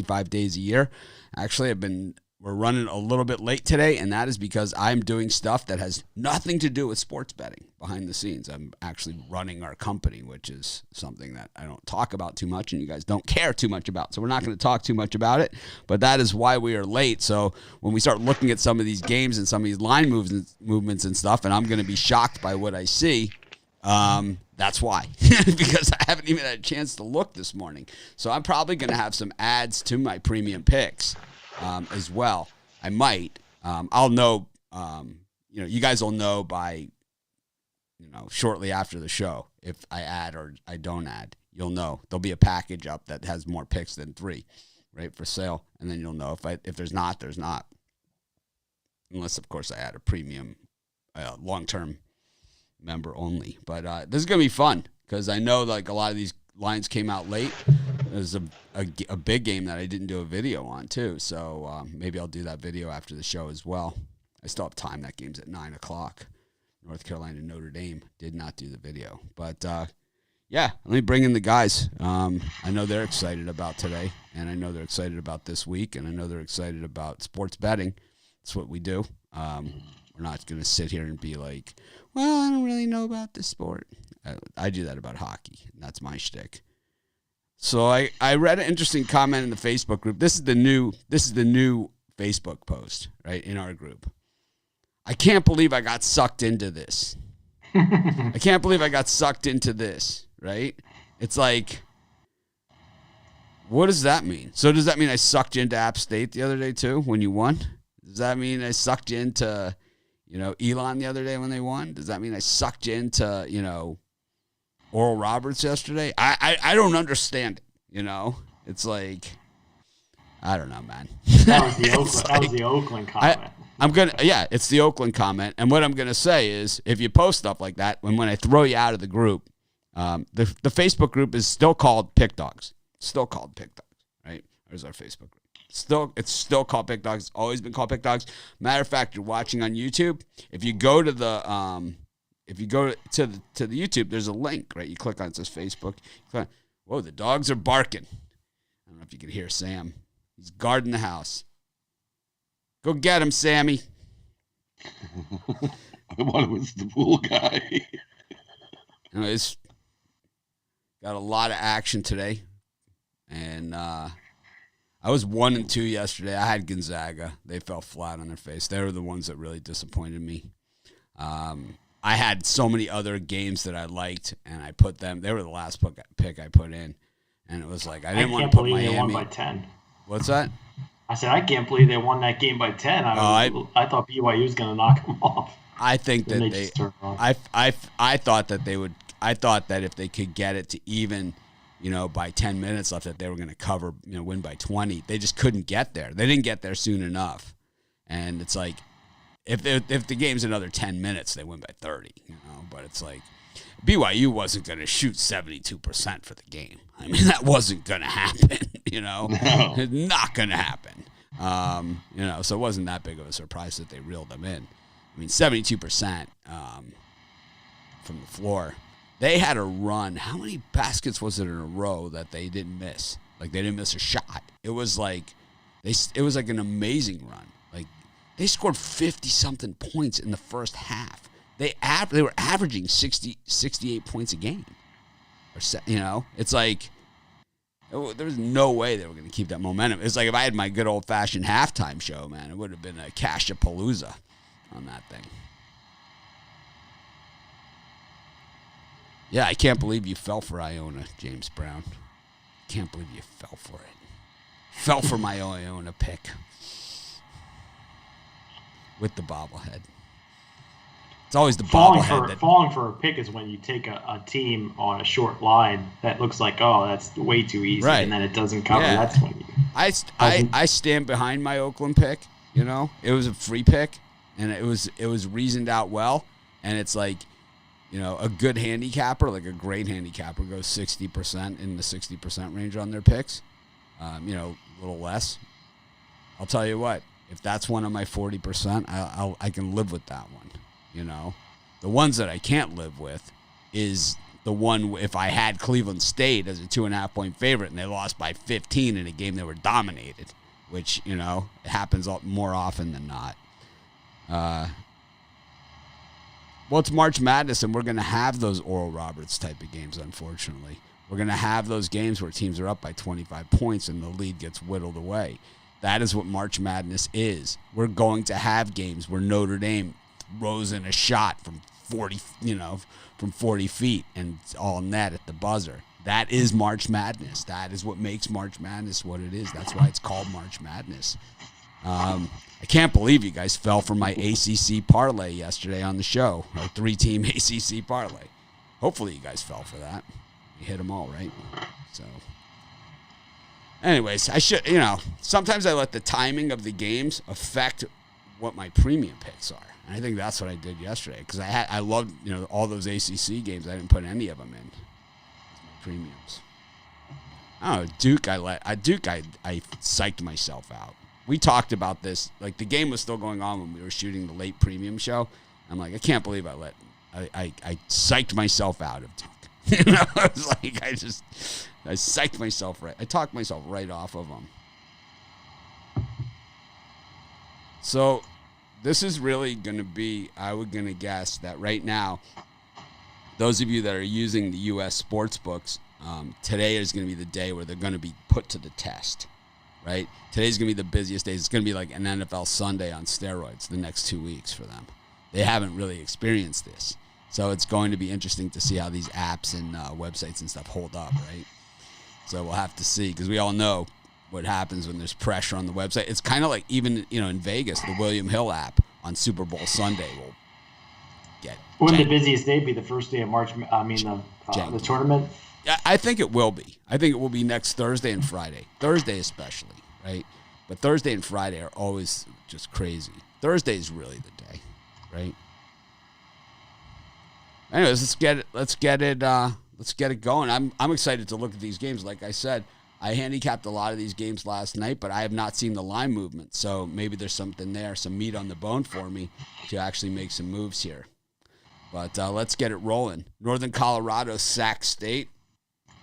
365 days a year. Actually, we're running a little bit late today, and that is because I'm doing stuff that has nothing to do with sports betting behind the scenes. I'm actually running our company, which is something that I don't talk about too much and you guys don't care too much about. So we're not going to talk too much about it, but that is why we are late. So when we start looking at some of these games and some of these line movements and stuff, and I'm going to be shocked by what I see, that's why, because I haven't even had a chance to look this morning. So I'm probably going to have some ads to my premium picks as well. I might. I'll know. You guys will know by, shortly after the show if I add or I don't add. You'll know. There'll be a package up that has more picks than 3, right, for sale, and then you'll know if there's not, there's not. Unless, of course, I add a premium, long-term member only. But this is gonna be fun because I know like a lot of these lines came out late. There's a big game that I didn't do a video on too, so maybe I'll do that video after the show as well. I still have time. That game's at 9:00. North Carolina, Notre Dame. Did not do the video, but yeah, let me bring in the guys. I know they're excited about today, and I know they're excited about this week, and I know they're excited about sports betting. That's what we do. We're not going to sit here and be like, well, I don't really know about this sport. I do that about hockey, and that's my shtick. So I read an interesting comment in the Facebook group. This is the new Facebook post, right, in our group. I can't believe I got sucked into this. I can't believe I got sucked into this, right? It's like, what does that mean? So does that mean I sucked you into App State the other day too when you won? Does that mean I sucked you into, Elon the other day when they won? Does that mean I sucked you into, Oral Roberts yesterday? I don't understand it, It's like, I don't know, man. That was the Oakland comment. It's the Oakland comment. And what I'm going to say is if you post stuff like that, when I throw you out of the group, the Facebook group is still called Pick Dogs. Still called Pick Dogs, right? There's our Facebook group. It's still called Pick Dogs. It's always been called Pick Dogs. Matter of fact, you're watching on YouTube. If you go to the YouTube, there's a link, right? You click on it says Facebook. Whoa, the dogs are barking. I don't know if you can hear Sam. He's guarding the house. Go get him, Sammy. I thought it was the pool guy. It's got a lot of action today. And I was 1-2 yesterday. I had Gonzaga. They fell flat on their face. They were the ones that really disappointed me. I had so many other games that I liked, and I put them. They were the last pick I put in. And it was like, I didn't want to put Miami. They won by 10. What's that? I said, I can't believe they won that game by 10. I thought BYU was going to knock them off. I think that I thought that they would. I thought that if they could get it to even, by 10 minutes left, that they were going to cover, win by 20. They just couldn't get there. They didn't get there soon enough. And it's like, if the game's another 10 minutes, they win by 30. But it's like, BYU wasn't going to shoot 72% for the game. I mean, that wasn't going to happen, No. It's not going to happen. So it wasn't that big of a surprise that they reeled them in. I mean, 72% from the floor. They had a run. How many baskets was it in a row that they didn't miss? Like, they didn't miss a shot. It was like an amazing run. Like, they scored 50-something points in the first half. They were averaging 68 points a game. It's like there was no way they were going to keep that momentum. It's like if I had my good old-fashioned halftime show, man, it would have been a Cash-a-Palooza on that thing. Yeah, I can't believe you fell for Iona, James Brown. Can't believe you fell for it. Fell for my Iona pick with the bobblehead. It's always the bobblehead. Falling for a pick is when you take a team on a short line that looks like, oh, that's way too easy, right, and then it doesn't cover. Yeah. That's when you. I stand behind my Oakland pick. It was a free pick, and it was reasoned out well, and it's like, a good handicapper, like a great handicapper, goes 60% in the 60% range on their picks. A little less. I'll tell you what, if that's one of my 40%, I can live with that one. The ones that I can't live with is the one if I had Cleveland State as a 2.5-point favorite and they lost by 15 in a game they were dominated, which, it happens more often than not. Well, it's March Madness, and we're going to have those Oral Roberts type of games, unfortunately. We're going to have those games where teams are up by 25 points and the lead gets whittled away. That is what March Madness is. We're going to have games where Notre Dame throws in a shot from 40 feet and it's all net at the buzzer. That is March Madness. That is what makes March Madness what it is. That's why it's called March Madness. I can't believe you guys fell for my ACC parlay yesterday on the show, our 3-team ACC parlay. Hopefully you guys fell for that. You hit them all, right? So, anyways, sometimes I let the timing of the games affect what my premium picks are. And I think that's what I did yesterday because I loved, all those ACC games. I didn't put any of them in as my premiums. I don't know, Duke, I psyched myself out. We talked about this. Like, the game was still going on when we were shooting the late premium show. I'm like, I can't believe I psyched myself out of Duke. I was like, I psyched myself right. I talked myself right off of them. So this is really going to be, going to guess that right now, those of you that are using the U.S. sports books, today is going to be the day where they're going to be put to the test. Right? Today's going to be the busiest day. It's going to be like an NFL Sunday on steroids the next 2 weeks for them. They haven't really experienced this. So it's going to be interesting to see how these apps and websites and stuff hold up, right? So we'll have to see because we all know what happens when there's pressure on the website. It's kind of like even, in Vegas, the William Hill app on Super Bowl Sunday will get Wouldn't the busiest day be the first day of March? The tournament? Yeah, I think it will be. I think it will be next Thursday and Friday. Thursday especially, right? But Thursday and Friday are always just crazy. Thursday is really the day, right? Anyways, let's get it going. I'm excited to look at these games. Like I said, I handicapped a lot of these games last night, but I have not seen the line movement. So maybe there's something there, some meat on the bone for me to actually make some moves here. But let's get it rolling. Northern Colorado, Sac State.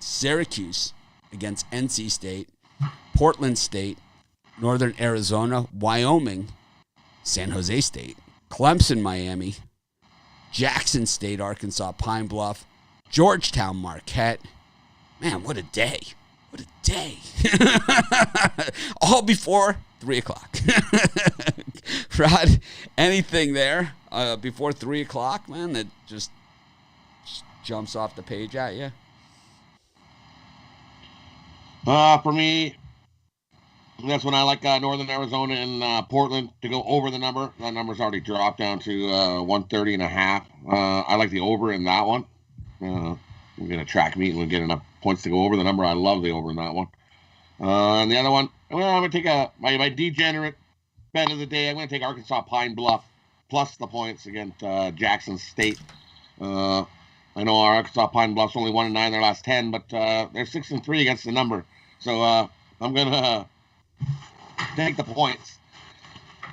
Syracuse against NC State, Portland State, Northern Arizona, Wyoming, San Jose State, Clemson, Miami, Jackson State, Arkansas, Pine Bluff, Georgetown, Marquette. Man, what a day. What a day. All before 3 o'clock. Rod, anything there before 3 o'clock, man, that just jumps off the page at you? For me, that's when I like Northern Arizona and Portland to go over the number. That number's already dropped down to 130.5. I like the over in that one. We're going to track meet and we'll get enough points to go over the number. I love the over in that one. And the other one, well, I'm going to take my degenerate bet of the day. I'm going to take Arkansas Pine Bluff plus the points against Jackson State. I know our Arkansas Pine Bluff's only 1-9 in their last 10, but they're 6-3 against the number. So I'm gonna take the points.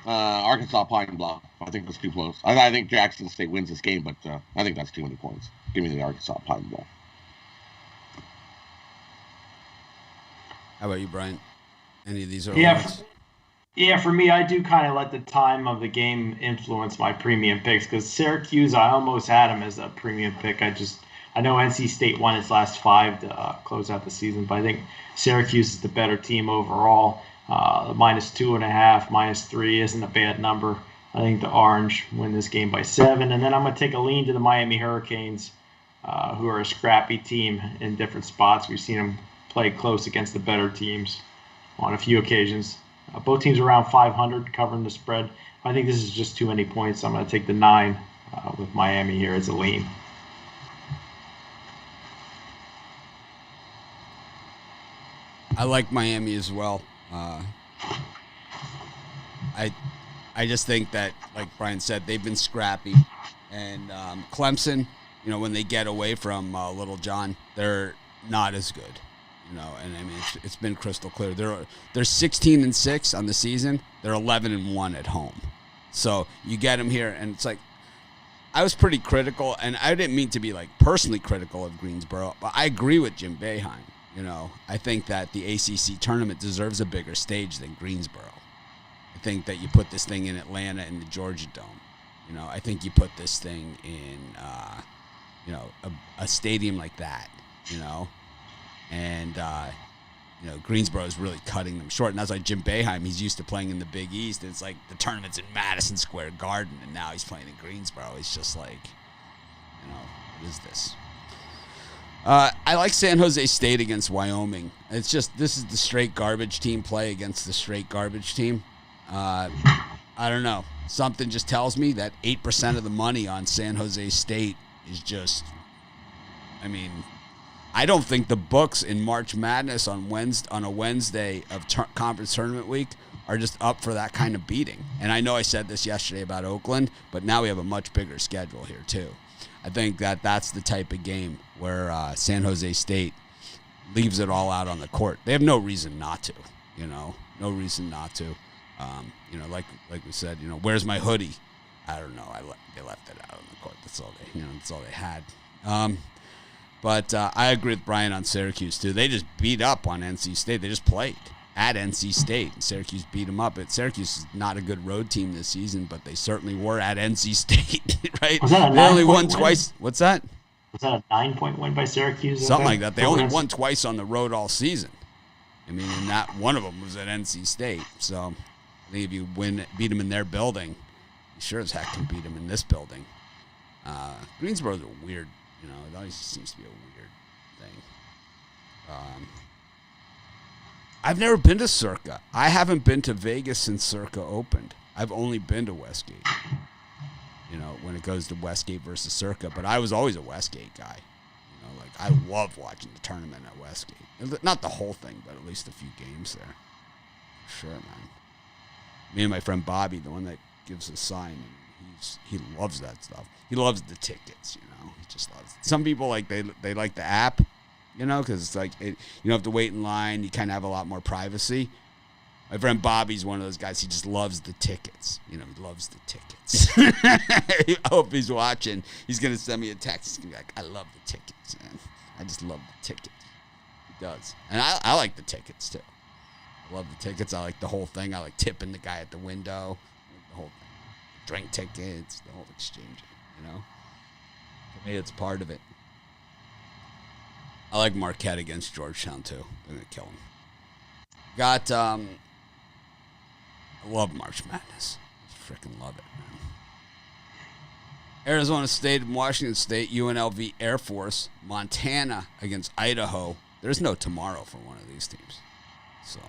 Arkansas Pine Bluff. I think that's too close. I think Jackson State wins this game, but I think that's too many points. Give me the Arkansas Pine Bluff. How about you, Brian? Any of these are Yeah, for me, I do kind of let the time of the game influence my premium picks because Syracuse, I almost had them as a premium pick. I know NC State won its last 5 to close out the season, but I think Syracuse is the better team overall. -2.5, -3 isn't a bad number. I think the Orange win this game by 7. And then I'm going to take a lean to the Miami Hurricanes, who are a scrappy team in different spots. We've seen them play close against the better teams on a few occasions. Both teams are around 500 covering the spread. I think this is just too many points. I'm going to take the 9 with Miami here as a lean. I like Miami as well. I just think that, like Brian said, they've been scrappy. And Clemson, when they get away from Little John, they're not as good. And I mean it's been crystal clear. They're 16-6 on the season. They're 11-1 at home. So you get them here, and it's like I was pretty critical, and I didn't mean to be like personally critical of Greensboro, but I agree with Jim Boeheim. You know, I think that the ACC tournament deserves a bigger stage than Greensboro. I think that you put this thing in Atlanta in the Georgia Dome. You know, I think you put this thing in, you know, a stadium like that. You know, and you know, Greensboro is really cutting them short, and that's like Jim Boeheim. He's used to playing in the Big East. It's like the tournament's in Madison Square Garden, and now he's playing in Greensboro. It's just like, you know, what is this? I like San Jose State against Wyoming. It's just, this is the straight garbage team play against the straight garbage team. I don't know. Something just tells me that 8% of the money on San Jose State is just, I mean, I don't think the books in March Madness on a Wednesday of conference tournament week are just up for that kind of beating. And I know I said this yesterday about Oakland, but now we have a much bigger schedule here too. I think that that's the type of game where San Jose State leaves it all out on the court. They have no reason not to, you know, no reason not to. You know, like we said, you know, where's my hoodie? I don't know. They left it out on the court. That's all that's all they had. But I agree with Brian on Syracuse too. They just beat up on NC State. They just played at NC State, and Syracuse beat them up. Syracuse is not a good road team this season, but they certainly were at NC State, right? Was that a they only won win? twice. What's that? Was that a 9-point win by Syracuse? Something like that. They only won twice on the road all season. I mean, and that one of them was at NC State. So I think if you beat them in their building, you sure as heck can beat them in this building. Greensboro's a weird, you know, it always seems to be a weird thing. I've never been to Circa. I haven't been to Vegas since Circa opened. I've only been to Westgate. You know, when it goes to Westgate versus Circa, but I was always a Westgate guy. You know, like I love watching the tournament at Westgate. Not the whole thing, but at least a few games there. Sure, man. Me and my friend Bobby, the one that gives a sign, he loves that stuff. He loves the tickets, you know. He just loves it. Some people like they like the app, you know, because it's like you don't have to wait in line. You kind of have a lot more privacy. My friend Bobby's one of those guys. He just loves the tickets. You know, he loves the tickets. I hope he's watching. He's gonna send me a text. He's gonna be like, "I love the tickets, man. I just love the tickets." He does, and I like the tickets too. I love the tickets. I like the whole thing. I like tipping the guy at the window. The whole thing. Drink tickets, the whole exchange. You know, for me, it's part of it. I like Marquette against Georgetown too. They're gonna kill him. Got I love March Madness. I freaking love it, man. Arizona State and Washington State, UNLV Air Force, Montana against Idaho. There's no tomorrow for one of these teams. So,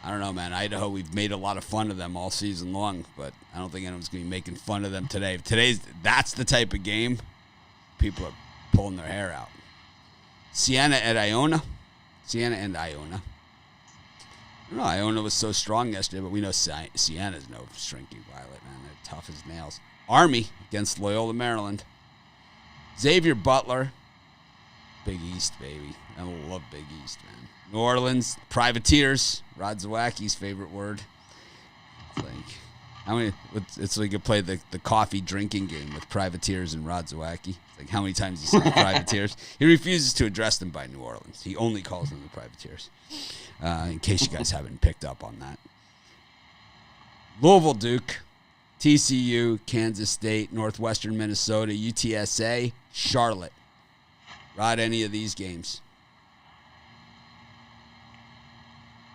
I don't know, man. Idaho, we've made a lot of fun of them all season long, but I don't think anyone's going to be making fun of them today. That's the type of game people are pulling their hair out. Siena and Iona. I don't know, Iona was so strong yesterday, but we know Siena's no shrinking violet, man. They're tough as nails. Army against Loyola, Maryland. Xavier Butler. Big East, baby. I love Big East, man. New Orleans, Privateers. Rod Zawacki's favorite word. It's like you play the coffee drinking game with Privateers and Rod Zawacki. It's like how many times he says Privateers. He refuses to address them by New Orleans. He only calls them the Privateers. In case you guys haven't picked up on that. Louisville, Duke, TCU, Kansas State, Northwestern Minnesota, UTSA, Charlotte. Rod, any of these games?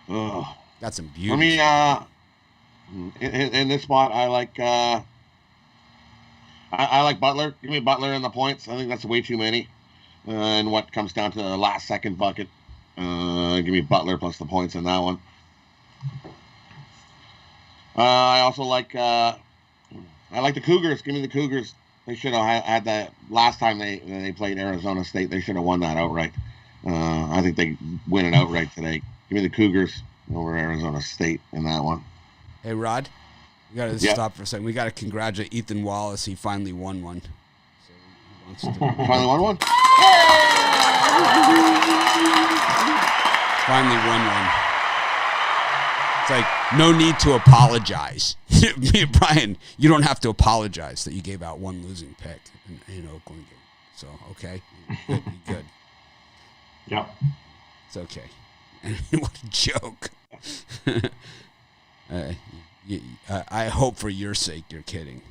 Oh. Got some beauty. For me, in this spot, I like I like Butler. Give me Butler in the points. I think that's way too many. And what comes down to the last second bucket. Give me Butler plus the points in that one. I also like I like the Cougars. Give me the Cougars. They should have had that last time they played Arizona State. They should have won that outright. I think they win it outright today. Give me the Cougars over Arizona State in that one. Hey, Rod, we got to stop for a second. We got to congratulate Ethan Wallace. He finally won one. So he wants to finally won one? Finally won one. It's like, no need to apologize. Me and Brian, you don't have to apologize that you gave out one losing pick in Oakland game. So, okay. Good. Yep. It's okay. What a joke. I hope for your sake you're kidding.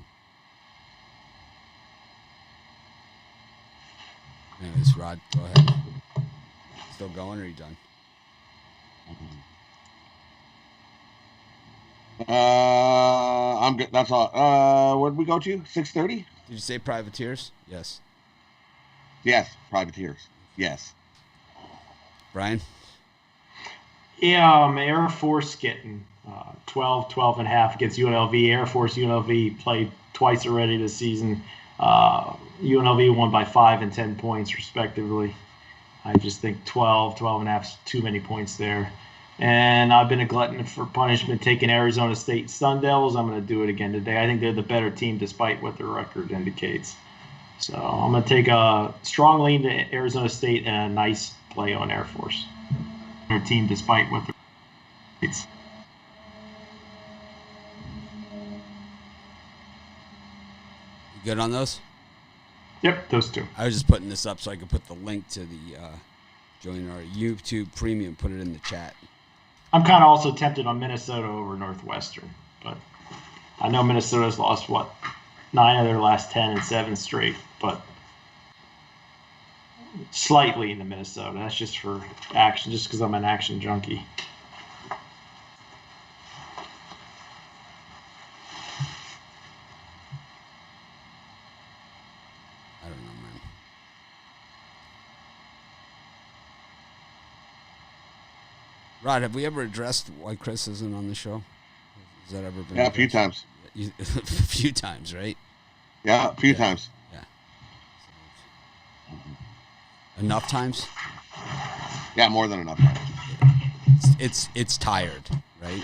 Anyways, Rod, go ahead. Still going, or are you done? I'm good. That's all. Where did we go to? 6:30? Did you say Privateers? Yes. Yes, Privateers. Yes. Brian? Yeah, Air Force getting 12 and a half against UNLV. Air Force UNLV played twice already this season. UNLV won by 5 and 10 points, respectively. I just think 12 and a half is too many points there. And I've been a glutton for punishment, taking Arizona State Sun Devils. I'm going to do it again today. I think they're the better team despite what their record indicates. So I'm going to take a strong lean to Arizona State and a nice play on Air Force. Their team despite what their indicates. You good on those? Yep, those two. I was just putting this up so I could put the link to the join our YouTube Premium, put it in the chat. I'm kind of also tempted on Minnesota over Northwestern, but I know Minnesota's lost, 9 of their last 10 and 7 straight, but slightly into Minnesota. That's just for action, just because I'm an action junkie. I don't know, man. Rod, have we ever addressed why Chris isn't on the show? Has that ever been? Yeah, a few times. A few times, right? Yeah, a few times. Yeah. Enough times? Yeah, more than enough. It's tired, right?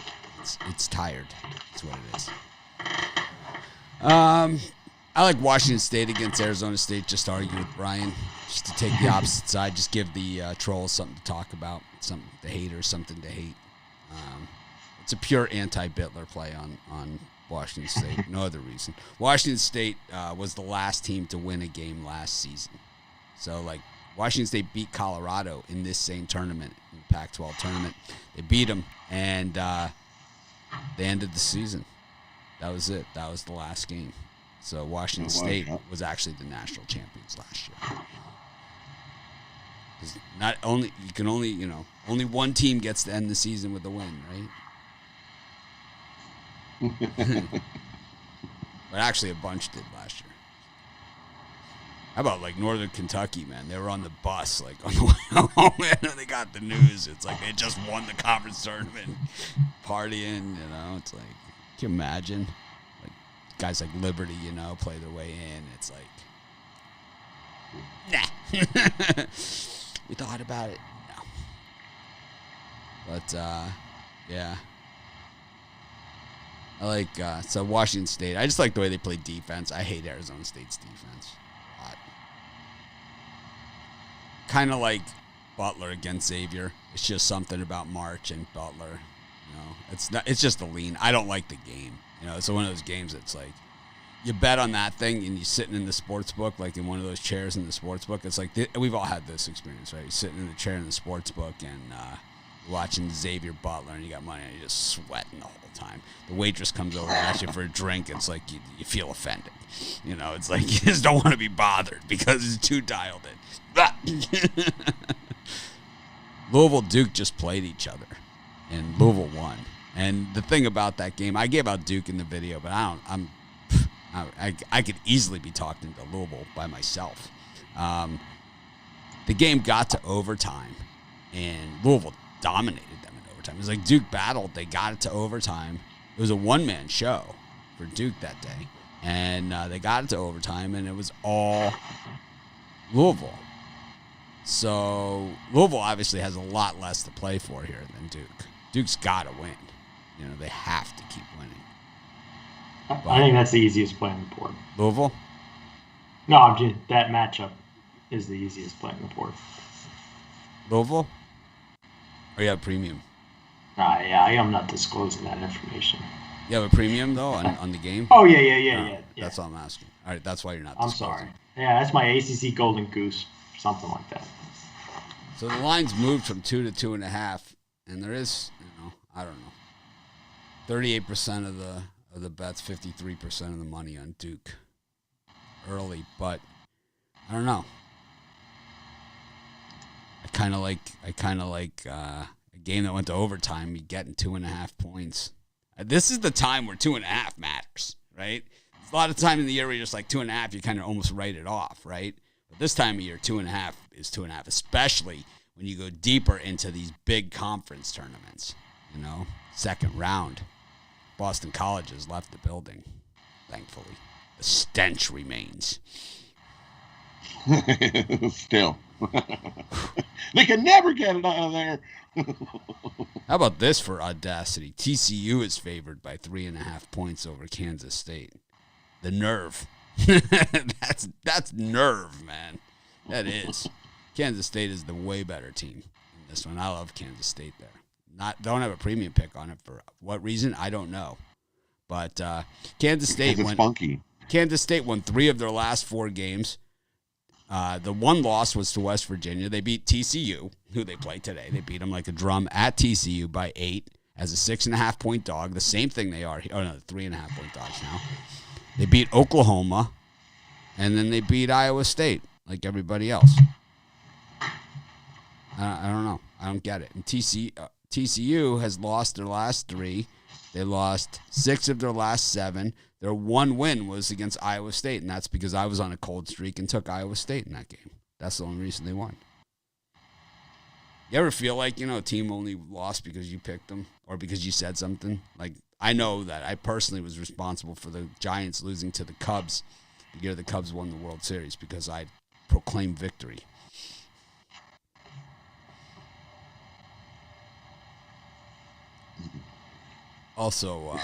It's tired. That's what it is. I like Washington State against Arizona State, just to argue with Brian, just to take the opposite side, just give the trolls something to talk about, something to hate or something to hate. It's a pure anti-Butler play on Washington State, no other reason. Washington State was the last team to win a game last season. So, like, Washington State beat Colorado in this same tournament, in the Pac-12 tournament. They beat them, and they ended the season. That was it. That was the last game. So Washington State was actually the national champions last year. Not only you can only one team gets to end the season with a win, right? But actually, a bunch did last year. How about like Northern Kentucky, man? They were on the bus, like on the way home, and they got the news. It's like they just won the conference tournament, partying. It's like, can you imagine? Like guys like Liberty, play their way in. It's like, nah. We thought about it, no. But yeah. I like so Washington State. I just like the way they play defense. I hate Arizona State's defense a lot. Kind of like Butler against Xavier. It's just something about March and Butler. It's just a lean. I don't like the game. It's one of those games that's like you bet on that thing and you're sitting in the sports book, like in one of those chairs in the sports book. It's like we've all had this experience, right? You're sitting in the chair in the sports book and watching Xavier Butler, and you got money, and you're just sweating the whole time. The waitress comes over and asks you for a drink. It's like you feel offended. It's like you just don't want to be bothered because it's too dialed in. Louisville Duke just played each other, and Louisville won. And the thing about that game, I gave out Duke in the video, but I could easily be talking to Louisville by myself. The game got to overtime, and Louisville dominated them in overtime. It was like Duke battled. They got it to overtime. It was a one-man show for Duke that day. And they got it to overtime, and it was all Louisville. So Louisville obviously has a lot less to play for here than Duke. Duke's got to win. They have to keep winning. I think that's the easiest play on the board. Louisville? No, that matchup is the easiest play on the board. Louisville? Or you have premium? Yeah, I am not disclosing that information. You have a premium though on the game? Oh yeah. That's all I'm asking. All right, that's why you're not I'm disclosing. sorry. Yeah, that's my ACC Golden Goose, something like that. So the line's moved from 2 to 2.5, and there is, I don't know, 38% of the bets, 53% of the money on Duke early, but I don't know. I kind of like a game that went to overtime. You getting 2.5 points. This is the time where 2.5 matters, right? There's a lot of time in the year where you're just like 2.5, you kind of almost write it off, right? But this time of year, 2.5 is 2.5, especially when you go deeper into these big conference tournaments. Second round. Boston College has left the building, thankfully. The stench remains. Still. They can never get it out of there. How about this for audacity? TCU is favored by 3.5 points over Kansas State. The nerve. That's nerve, man. That is. Kansas State is the way better team in this one. I love Kansas State there. Don't have a premium pick on it for what reason, I don't know. But Kansas State won 3 of their last 4 games. The one loss was to West Virginia. They beat TCU, who they play today. They beat them like a drum at TCU by 8 as a 6.5-point dog. The same thing they are. Oh, no, 3.5-point dogs now. They beat Oklahoma, and then they beat Iowa State like everybody else. I don't know. I don't get it. And TCU has lost their last 3. They lost 6 of their last 7. Their one win was against Iowa State, and that's because I was on a cold streak and took Iowa State in that game. That's the only reason they won. You ever feel like, a team only lost because you picked them or because you said something? Like, I know that I personally was responsible for the Giants losing to the Cubs the year the Cubs won the World Series because I proclaimed victory. Also,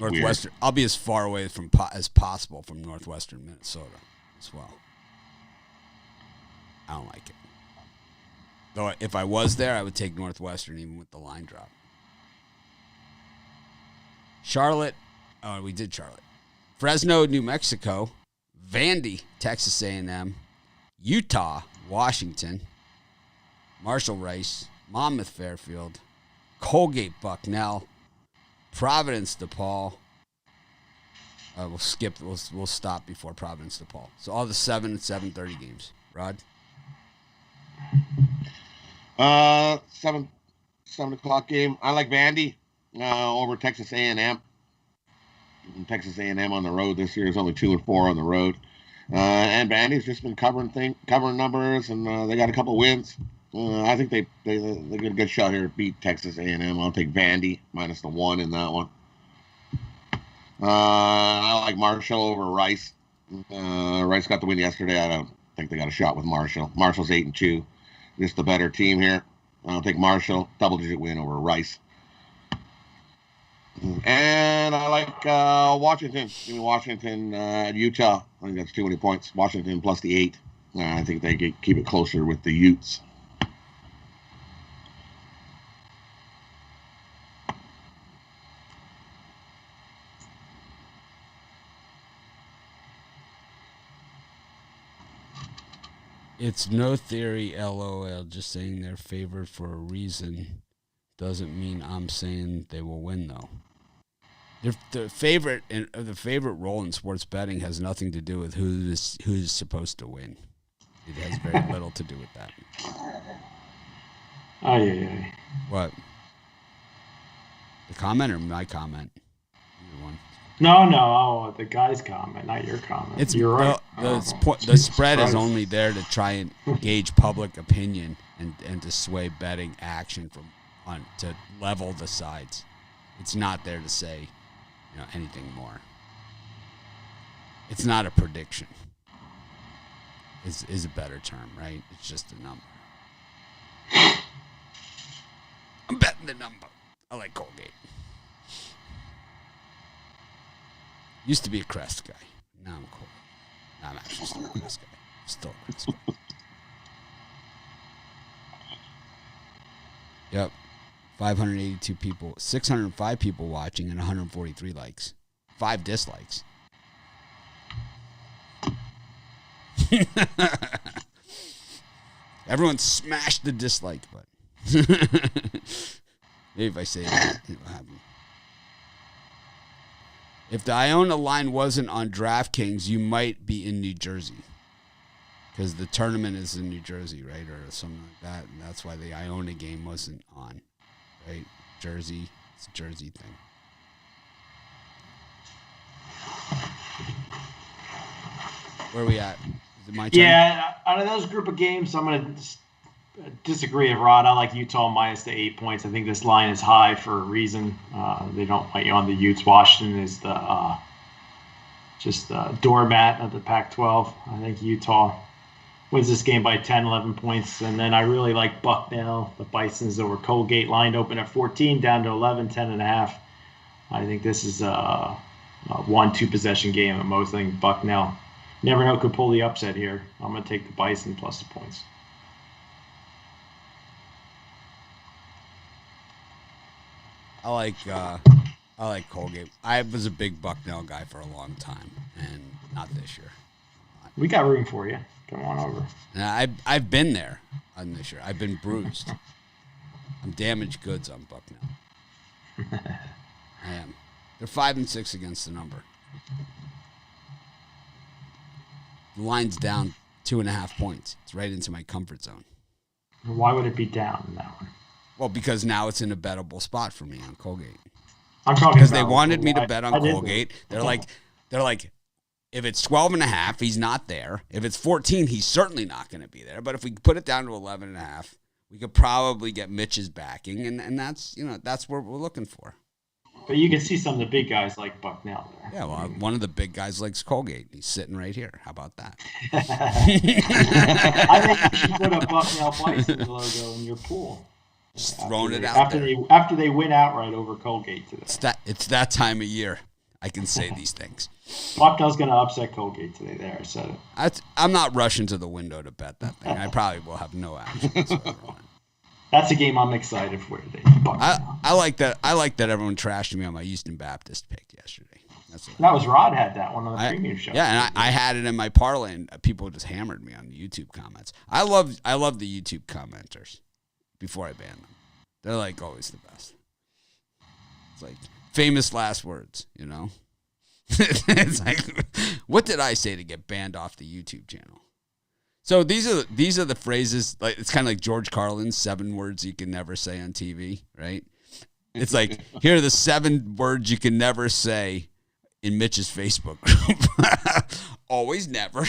Northwestern. I'll be as far away as possible from Northwestern Minnesota as well. I don't like it. Though if I was there, I would take Northwestern even with the line drop. Charlotte. Oh, we did Charlotte. Fresno, New Mexico. Vandy, Texas A&M. Utah, Washington. Marshall Rice. Monmouth, Fairfield. Colgate, Bucknell. Providence, DePaul. We'll skip. We'll stop before Providence, DePaul. So all the 7 and 7:30 games. Rod. 7 o'clock game. I like Vandy over Texas A&M. Texas A&M on the road this year is only 2-4 on the road, and Vandy's just been covering numbers, and they got a couple wins. I think they get a good shot here to beat Texas A&M. I'll take Vandy minus the 1 in that one. I like Marshall over Rice. Rice got the win yesterday. I don't think they got a shot with Marshall. Marshall's 8-2. Just the better team here. I'll take Marshall. Double-digit win over Rice. And I like Washington. Give me Washington at Utah. I think that's too many points. Washington plus the 8. I think they could keep it closer with the Utes. It's no theory, LOL. Just saying they're favored for a reason doesn't mean I'm saying they will win, though. The favorite role in sports betting has nothing to do with who's supposed to win. It has very little to do with that. Oh yeah. What? The comment or my comment? Either one. No. The guy's comment, not your comment. You're right. The spread is only there to try and gauge public opinion and to sway betting action to level the sides. It's not there to say, anything more. It's not a prediction. Is a better term, right? It's just a number. I'm betting the number. I like Colgate. Used to be a Crest guy. Now I'm Colgate. I'm actually still a Crest guy. Still a Crest guy. Yep. 582 people, 605 people watching, and 143 likes. 5 dislikes. Everyone smashed the dislike button. Maybe if I say that, it will happen. If the Iona line wasn't on DraftKings, you might be in New Jersey. Because the tournament is in New Jersey, right? Or something like that. And that's why the Iona game wasn't on, right? Jersey. It's a Jersey thing. Where are we at? Is it my turn? Yeah, out of those group of games, I'm going to disagree with Rod. I like Utah minus the 8 points. I think this line is high for a reason. They don't want you on the Utes. Washington is the just the doormat of the Pac-12. I think Utah wins this game by 10, 11 points. And then I really like Bucknell. The Bisons over Colgate, lined open at 14, down to 11, 10.5. I think this is a 1-2 possession game at most. I think Bucknell, never know, could pull the upset here. I'm going to take the Bison plus the points. I like Colgate. I was a big Bucknell guy for a long time, and not this year. We got room for you. Come on over. Now, I've been there on this year. I've been bruised. I'm damaged goods on Bucknell. I am. They're 5-6 against the number. The line's down 2.5 points. It's right into my comfort zone. Why would it be down in that one? Well, because now it's in a bettable spot for me on Colgate. I'm talking because about they wanted me to bet on Colgate. They're like, if it's 12.5, he's not there. If it's 14, he's certainly not going to be there. But if we put it down to 11.5, we could probably get Mitch's backing, and that's what we're looking for. But you can see some of the big guys like Bucknell there. Yeah, well, one of the big guys likes Colgate. He's sitting right here. How about that? I think you should put a Bucknell Bison logo in your pool. Just throwing it out there. After they win outright over Colgate today. It's that time of year. I can say these things. Bucknell's going to upset Colgate today. There, I said it. I'm not rushing to the window to bet that thing. I probably will have no action whatsoever on it. That's a game I'm excited for today. I like that. I like that everyone trashed me on my Houston Baptist pick yesterday. That was Rod had that one on the premium show. Yeah, and I had it in my parlay, and people just hammered me on the YouTube comments. I love the YouTube commenters. Before I ban them, they're like always the best. It's like famous last words, you know. It's like, what did I say to get banned off the YouTube channel? So these are the phrases, like it's kind of like George Carlin's 7 words you can never say on TV, right? It's like, here are the 7 words you can never say in Mitch's Facebook group. Always, never.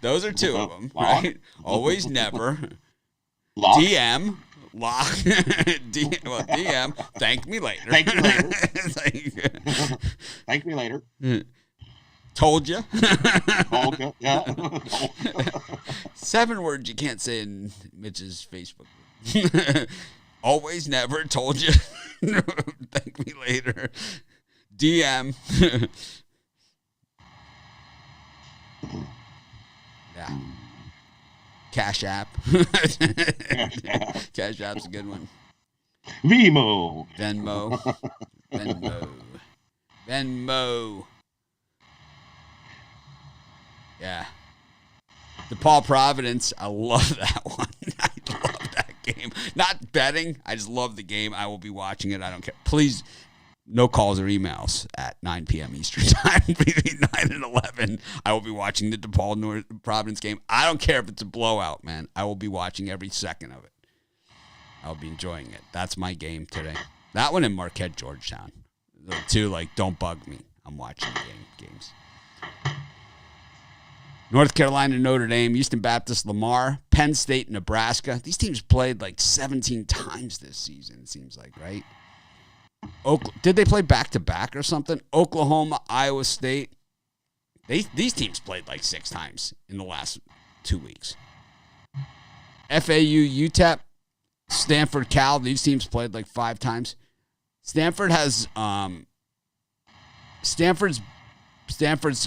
Those are 2 of them, right? Always, never. Lock. DM. Lock. DM. Thank me later. Thank me later. Thank me later. Told you. Told you. Yeah. 7 words you can't say in Mitch's Facebook group. Always, never. Told you. Thank me later. DM. Yeah. Cash App. Cash App's a good one. Venmo. Yeah. DePaul Providence. I love that one. I love that game. Not betting. I just love the game. I will be watching it. I don't care. Please, no calls or emails at 9 p.m. Eastern time. Between 9 and 11, I will be watching the DePaul Providence game. I don't care if it's a blowout, man. I will be watching every second of it. I'll be enjoying it. That's my game today. That one in Marquette, Georgetown. The 2, like, don't bug me. I'm watching games. North Carolina, Notre Dame, Houston Baptist, Lamar, Penn State, Nebraska. These teams played like 17 times this season, it seems like, right? Did they play back-to-back or something? Oklahoma, Iowa State. These teams played like 6 times in the last 2 weeks. FAU, UTEP, Stanford, Cal. These teams played like 5 times. Stanford has Stanford's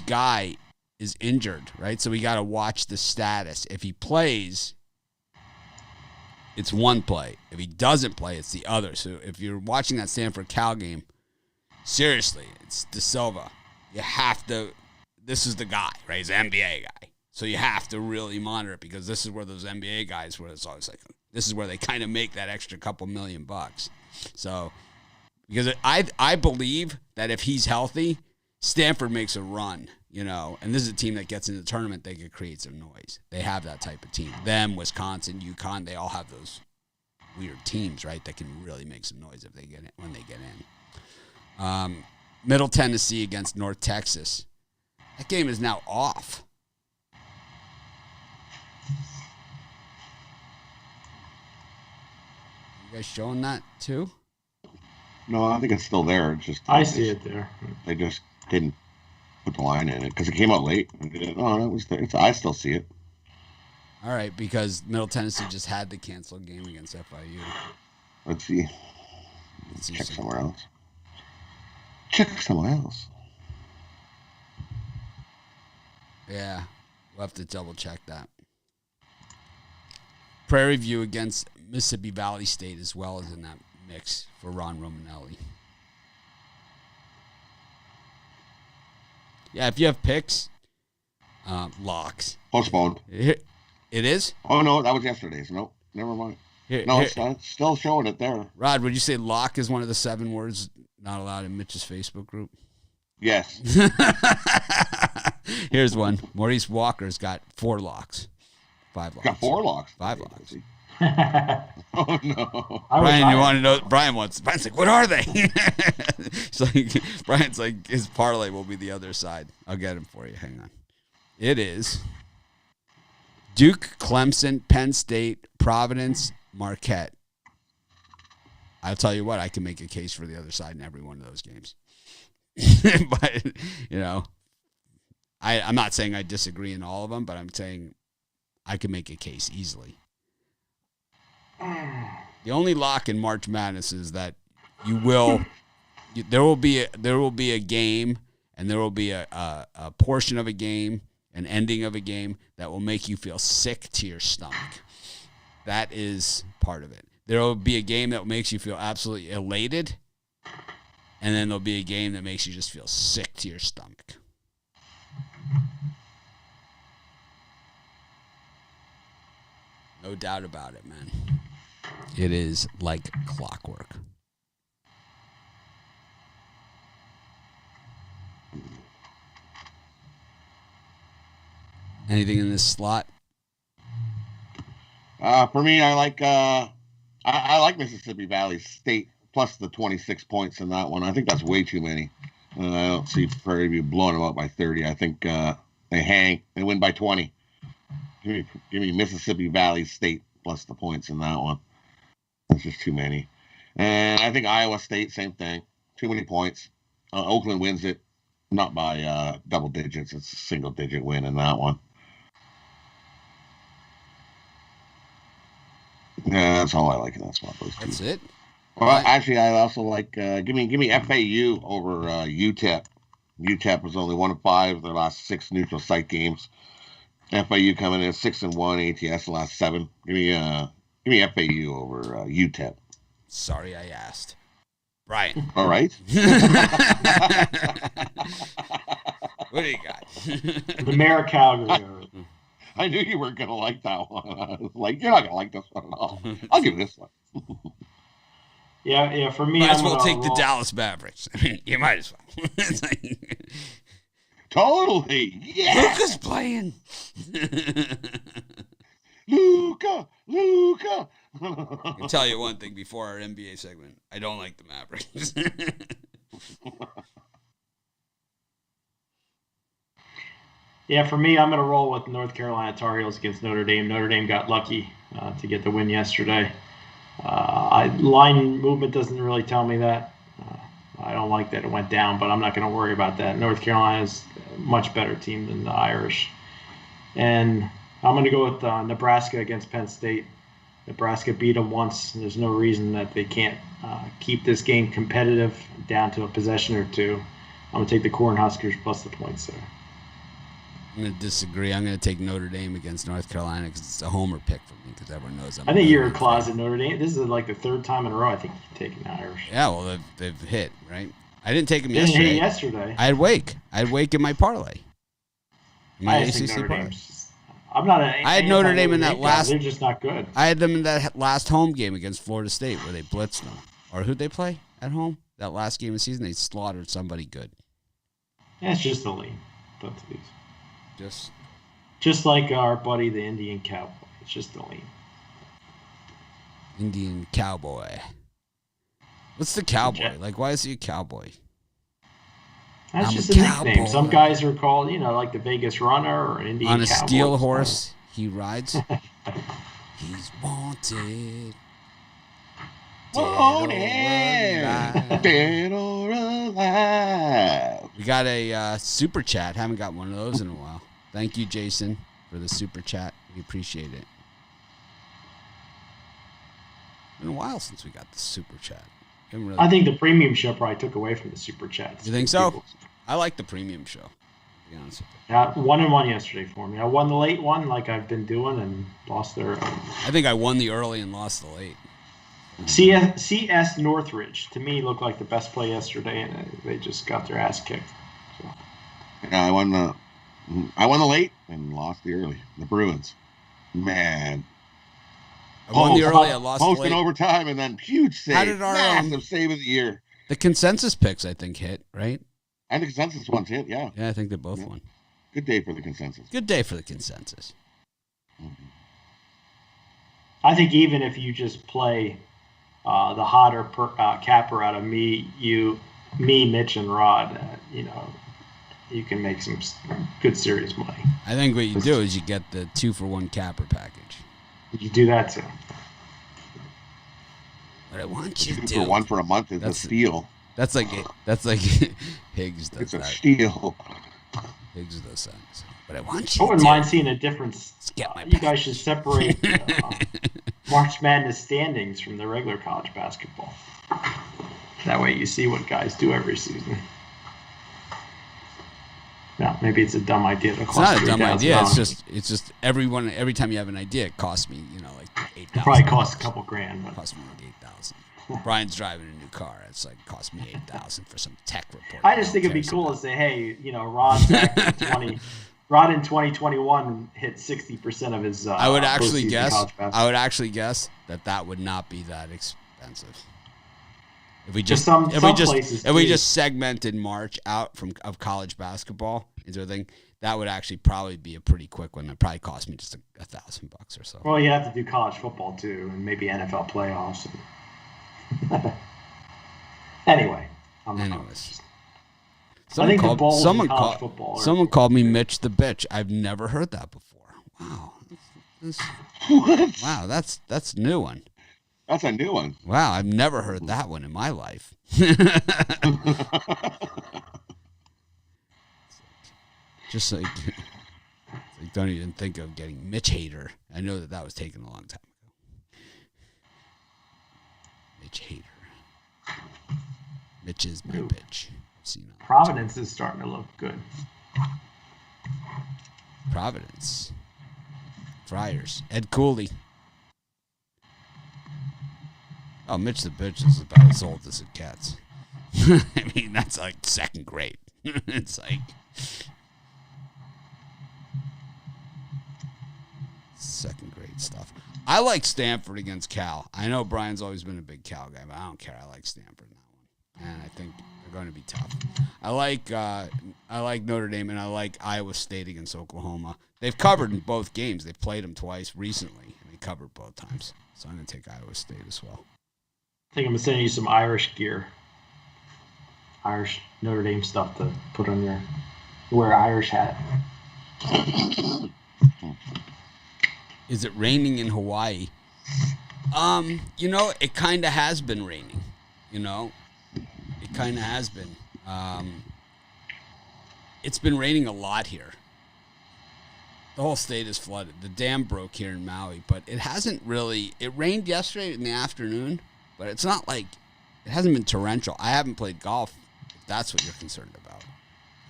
guy is injured, right? So we got to watch the status. If he plays, it's one play. If he doesn't play, it's the other. So if you're watching that Stanford-Cal game, seriously, it's De Silva. You have to – this is the guy, right? He's an NBA guy. So you have to really monitor it because this is where those NBA guys where it's always like this is where they kind of make that extra couple $1,000,000. So because I believe that if he's healthy, Stanford makes a run, and this is a team that gets in the tournament, they could create some noise. They have that type of team. Them, Wisconsin, UConn, they all have those weird teams, right, that can really make some noise if they get in, when they get in. Middle Tennessee against North Texas. That game is now off. You guys showing that too? No, I think it's still there. It's just I see it there. They just didn't put the line in it because it came out late. No, it was there. I still see it. All right, because Middle Tennessee just had the canceled game against FIU. Let's see. Check somewhere else. Check somewhere else. Yeah, we'll have to double check that. Prairie View against Mississippi Valley State as well as in that mix for Ron Romanelli. Yeah, if you have picks, locks. Postponed. It is? Oh, no, that was yesterday's. Nope, never mind. It's not. It's still showing it there. Rod, would you say lock is one of the 7 words not allowed in Mitch's Facebook group? Yes. Here's one. Maurice Walker's got 4 locks. 5 locks. Got 4 locks. 5 locks. Oh, no. Brian, you want to know? Brian's like, what are they? It's like, Brian's like, his parlay will be the other side. I'll get him for you. Hang on. It is Duke, Clemson, Penn State, Providence, Marquette. I'll tell you what, I can make a case for the other side in every one of those games. But, I'm not saying I disagree in all of them, but I'm saying I can make a case easily. The only lock in March Madness is that there will be a game, and there will be a portion of a game, an ending of a game that will make you feel sick to your stomach. That is part of it. There will be a game that makes you feel absolutely elated, and then there'll be a game that makes you just feel sick to your stomach. No doubt about it, man. It is like clockwork. Anything in this slot? For me, I like Mississippi Valley State plus the 26 points in that one. I think that's way too many. I don't see Prairie View blowing them out by 30. I think they hang. They win by 20. Give me Mississippi Valley State plus the points in that one. That's just too many. And I think Iowa State, same thing. Too many points. Oakland wins it, not by double digits. It's a single-digit win in that one. Yeah, that's all I like in that spot. Those two. That's it? Well, actually, I also like give me FAU over UTEP. UTEP was only 1 of 5 their last 6 neutral site games. FAU coming in 6-1, ATS the last 7. Give me FAU over UTEP. Sorry, I asked. Brian. All right. What do you got? The Mayor of Calgary. I knew you weren't going to like that one. I was like, you're not going to like this one at all. I'll give you this one. Yeah, for me, Might as well take the Dallas Mavericks. I mean, you might as well. It's like, totally. Yeah. Luka's playing. Luka. I can tell you one thing before our NBA segment. I don't like the Mavericks. Yeah, for me, I'm going to roll with North Carolina Tar Heels against Notre Dame. Notre Dame got lucky to get the win yesterday. Line movement doesn't really tell me that. I don't like that it went down, but I'm not going to worry about that. North Carolina is a much better team than the Irish. And I'm going to go with Nebraska against Penn State. Nebraska beat them once, and there's no reason that they can't keep this game competitive down to a possession or two. I'm going to take the Cornhuskers plus the points there. I'm going to disagree. I'm going to take Notre Dame against North Carolina because it's a homer pick for me because everyone knows I think you're a closet Notre Dame. This is like the third time in a row I think you've taken Irish. Yeah, well, they've hit, right? I didn't take them They didn't hit yesterday. yesterday. I had Wake in my parlay. My ACC parlay. I'm not I had Notre Dame in that last. They're just not good. I had them in that last home game against Florida State where they blitzed them. Or who'd they play at home? That last game of the season, they slaughtered somebody good. Yeah, it's just the lean. Both of these. Just like our buddy, the Indian Cowboy. It's just the lean. Indian Cowboy. What's the cowboy? Like, why is he a cowboy? That's just a nickname. Some guys are called, like the Vegas Runner or an Indian Cowboy. On a steel horse, he rides. He's wanted. Dead or alive. We got a super chat. Haven't got one of those in a while. Thank you, Jason, for the super chat. We appreciate it. Been a while since we got the super chat. Really... I think the premium show probably took away from the super chats. You think so? I like the premium show, to be honest with you. Yeah, 1-1 yesterday for me. I won the late one like I've been doing and lost the early. I think I won the early and lost the late. CS Northridge, to me, looked like the best play yesterday, and they just got their ass kicked. So. Yeah, I won the late and lost the early. The Bruins. Man. I won the early, I lost the late. Post in overtime, and then huge save. How did our massive save of the year? The consensus picks, I think, hit, right? And the consensus ones hit, yeah. Yeah, I think they both won. Good day for the consensus. Good day for the consensus. Mm-hmm. I think even if you just play the hotter capper out of me, Mitch, and Rod, you can make some good serious money. I think what you do is you get the 2-for-1 capper package. You do that too. What I want you to do. 2 for 1 for a month is a steal. That's like Higgs does it's that. It's a steal. Higgs does that. So, but I want you I wouldn't mind seeing a difference. You guys should separate March Madness standings from the regular college basketball. That way you see what guys do every season. No, maybe it's a dumb idea. It's not a dumb idea. It's just every time you have an idea, it costs me, like $8,000. It probably costs a couple grand. It costs me like $8,000. Brian's driving a new car. It's like cost me $8,000 for some tech report. I just think it'd be cool to say, hey, Rod in 2021 hit 60% of his. I would actually guess that would not be that expensive. If we just segmented March out of college basketball into a thing, that would actually probably be a pretty quick one. It probably cost me just $1,000 or so. Well, you have to do college football too, and maybe NFL playoffs. Anyway. Anyways. Someone called me Mitch the Bitch. I've never heard that before. Wow. Wow, that's a new one. That's a new one. Wow, I've never heard that one in my life. Just like don't even think of getting Mitch hater. I know that was taken a long time ago. Mitch hater. Mitch is my bitch. Providence is starting to look good. Providence. Friars. Ed Cooley. Oh, Mitch the Bitch is about as old as it gets. I mean, that's like second grade. It's like second grade stuff. I like Stanford against Cal. I know Brian's always been a big Cal guy, but I don't care. I like Stanford in that one. And I think they're going to be tough. I like Notre Dame, and I like Iowa State against Oklahoma. They've covered in both games. They've played them twice recently, and they covered both times. So I'm going to take Iowa State as well. I think I'm going to send you some Irish gear. Irish Notre Dame stuff to put on your wear Irish hat. Is it raining in Hawaii? It kind of has been raining. It kind of has been. It's been raining a lot here. The whole state is flooded. The dam broke here in Maui, but it hasn't really. It rained yesterday in the afternoon, but it's not like it hasn't been torrential. I haven't played golf, if that's what you're concerned about,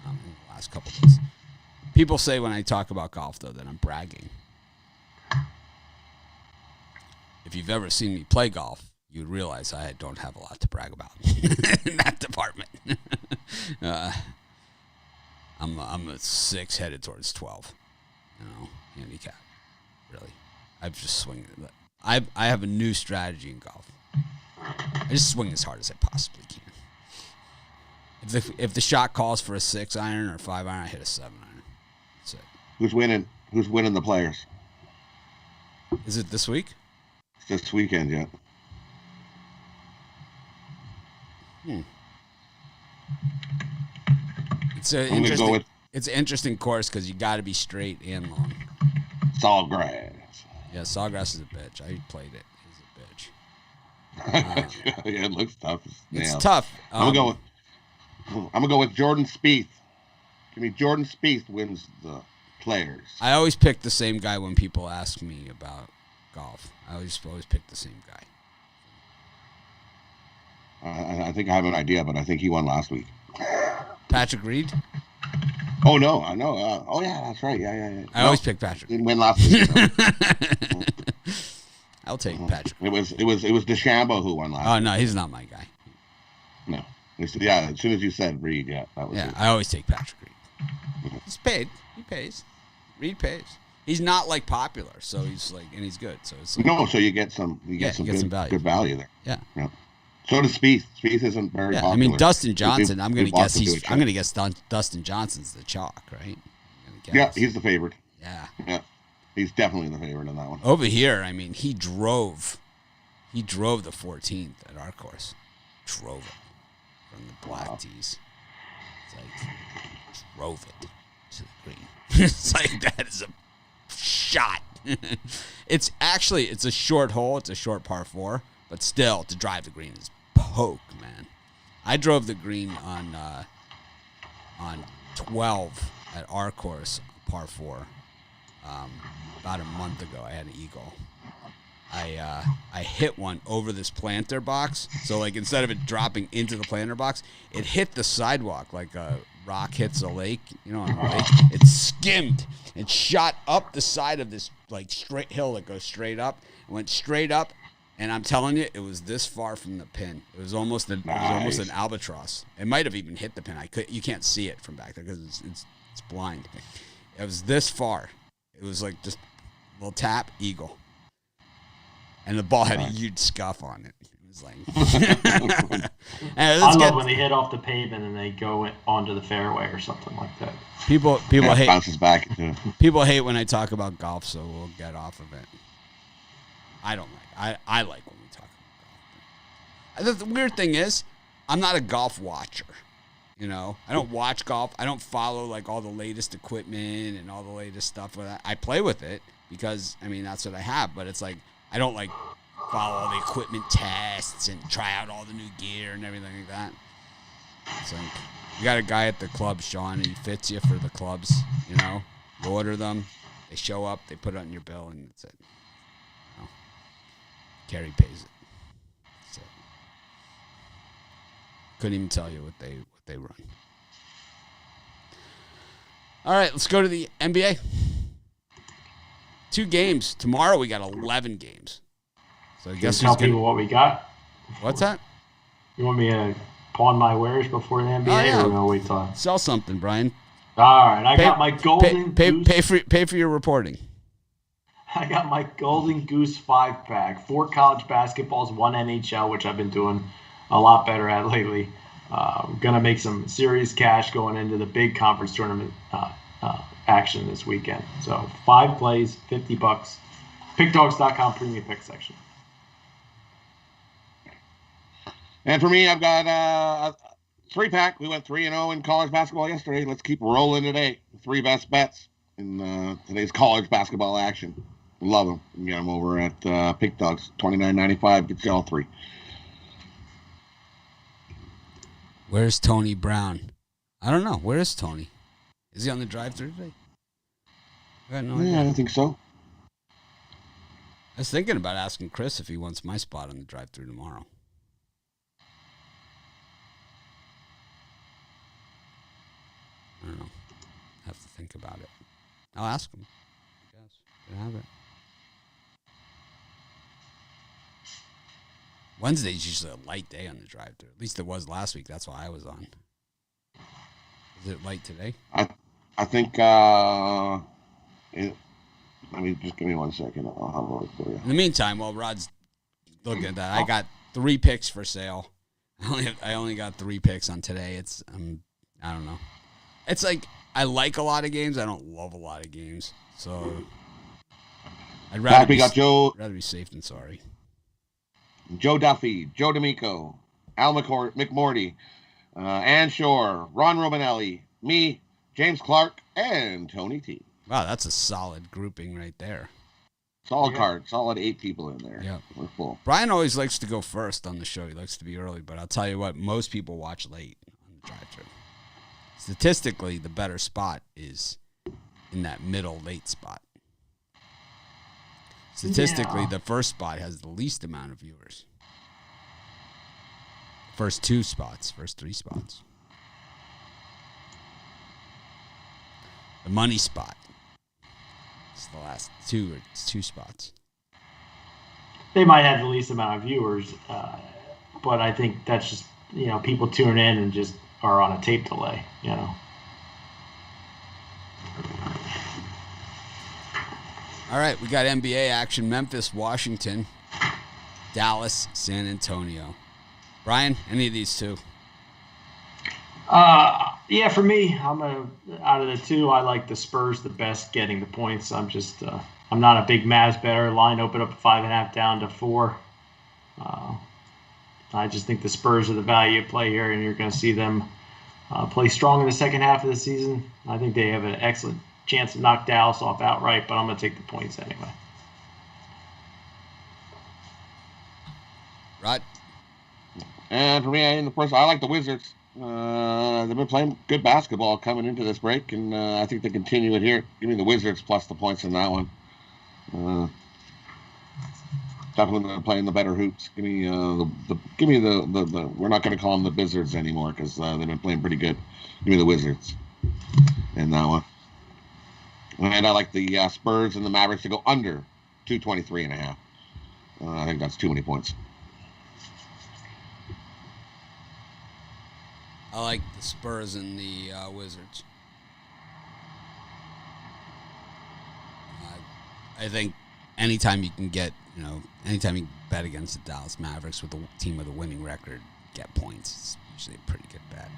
in the last couple of days. People say when I talk about golf, though, that I'm bragging. If you've ever seen me play golf, you'd realize I don't have a lot to brag about in that department. I'm a 6 headed towards 12, handicap. Really, I just swing. I have a new strategy in golf. I just swing as hard as I possibly can. If the shot calls for a 6 iron or 5 iron, I hit a 7 iron. That's it. Who's winning? Who's winning the Players? Is it this week? It's this weekend, yeah. It's an interesting course because you got to be straight and long. Sawgrass. Yeah, Sawgrass is a bitch. I played it. Yeah, it looks tough. It's tough. I'm gonna go with Jordan Spieth. Give me Jordan Spieth wins the Players. I always pick the same guy when people ask me about golf. I always pick the same guy. I think I have an idea, but I think he won last week. Patrick Reed? Oh no, I know. Oh yeah, that's right. Yeah. I always pick Patrick. Didn't win last week. I'll take Patrick. It was DeChambeau who won last. Oh no, he's not my guy. No. Yeah, as soon as you said Reed, that was it. I always take Patrick Reed. He's paid. He pays. Reed pays. He's not like popular, so he's like, and he's good. So it's like, no, so you get some good value there. Yeah. So does Spieth. Spieth isn't very popular. I mean Dustin Johnson. I'm gonna guess Dustin Johnson's the chalk, right? Yeah, he's the favorite. Yeah. He's definitely the favorite in that one. Over here, I mean, he drove the 14th at our course. Drove it from the black tees. It's like drove it to the green. It's like that is a shot. It's a short hole. It's a short par 4, but still to drive the green is poke, man. I drove the green on 12 at our course, par 4. About a month ago, I had an eagle. I hit one over this planter box. So like instead of it dropping into the planter box, it hit the sidewalk like a rock hits a lake. On a lake, it skimmed and shot up the side of this like straight hill that goes straight up. It went straight up, and I'm telling you, it was this far from the pin. It was almost an albatross. It might have even hit the pin. You can't see it from back there because it's blind. It was this far. It was like just a little tap, eagle. And the ball had a huge scuff on it. It was like... I love when they hit off the pavement and they go onto the fairway or something like that. People hate... bounces back. People hate when I talk about golf, so we'll get off of it. I don't like... I like when we talk about golf. The weird thing is, I'm not a golf watcher. I don't watch golf. I don't follow like all the latest equipment and all the latest stuff with that. I play with it because that's what I have. But it's like I don't like follow all the equipment tests and try out all the new gear and everything like that. It's like you got a guy at the club, Sean, and he fits you for the clubs. You order them, they show up, they put it on your bill, and that's it. Kerry pays it. That's it. Couldn't even tell you what they run. All right, let's go to the NBA. 2 games. Tomorrow we got 11 games. So I guess tell people what we got. What's that? You want me to pawn my wares before the NBA or no wait till? Sell something, Brian. All right, I got my golden goose. Pay for your reporting. I got my Golden Goose 5-pack. 4 college basketballs, 1 NHL, which I've been doing a lot better at lately. We're going to make some serious cash going into the big conference tournament action this weekend. So 5 plays, $50. Pickdogs.com premium pick section. And for me, I've got a 3-pack. We went 3-0 in college basketball yesterday. Let's keep rolling today. 3 best bets in today's college basketball action. Love them. You can get them over at Pickdogs, $29.95. Get you all 3. Where's Tony Brown? I don't know. Where is Tony? Is he on the drive-thru today? I got no idea. I don't think so. I was thinking about asking Chris if he wants my spot on the drive-thru tomorrow. I don't know. I have to think think about it. I'll ask him. I guess. Can I have it? Wednesday's usually a light day on the drive-thru. At least it was last week. That's why I was on. Is it light today? I think. Let me just give me 1 second. I'll have a look for you. In the meantime, while Rod's looking at that, I got 3 picks for sale. I only got 3 picks on today. It's I don't know. It's like I like a lot of games. I don't love a lot of games. So I'd rather be safe than sorry. Joe Duffy, Joe D'Amico, Al McMorty, Ann Shore, Ron Romanelli, me, James Clark, and Tony T. Wow, that's a solid grouping right there. Solid card. Solid 8 people in there. Yeah. We're full. Brian always likes to go first on the show. He likes to be early, but I'll tell you what, most people watch late on the drive-thru. Statistically, the better spot is in that middle late spot. Statistically, the first spot has the least amount of viewers. First 3 spots. The money spot. It's the last 2 spots. They might have the least amount of viewers, but I think that's just, people tune in and just are on a tape delay, All right, we got NBA action. Memphis, Washington, Dallas, San Antonio. Brian, any of these 2? Yeah, for me, out of the 2, I like the Spurs the best getting the points. I'm not a big Mavs better. Line open up at 5.5 down to 4. I just think the Spurs are the value play here, and you're going to see them play strong in the second half of the season. I think they have an excellent chance to knock Dallas off outright, but I'm going to take the points anyway. Rod? And for me, I like the Wizards. They've been playing good basketball coming into this break, and I think they continue it here. Give me the Wizards plus the points in that one. Definitely playing the better hoops. Give me the. We're not going to call them the Wizards anymore because they've been playing pretty good. Give me the Wizards in that one. And I like the Spurs and the Mavericks to go under 223.5. I think that's too many points. I like the Spurs and the Wizards. I think anytime you can bet against the Dallas Mavericks with a team with a winning record, get points. It's usually a pretty good bet.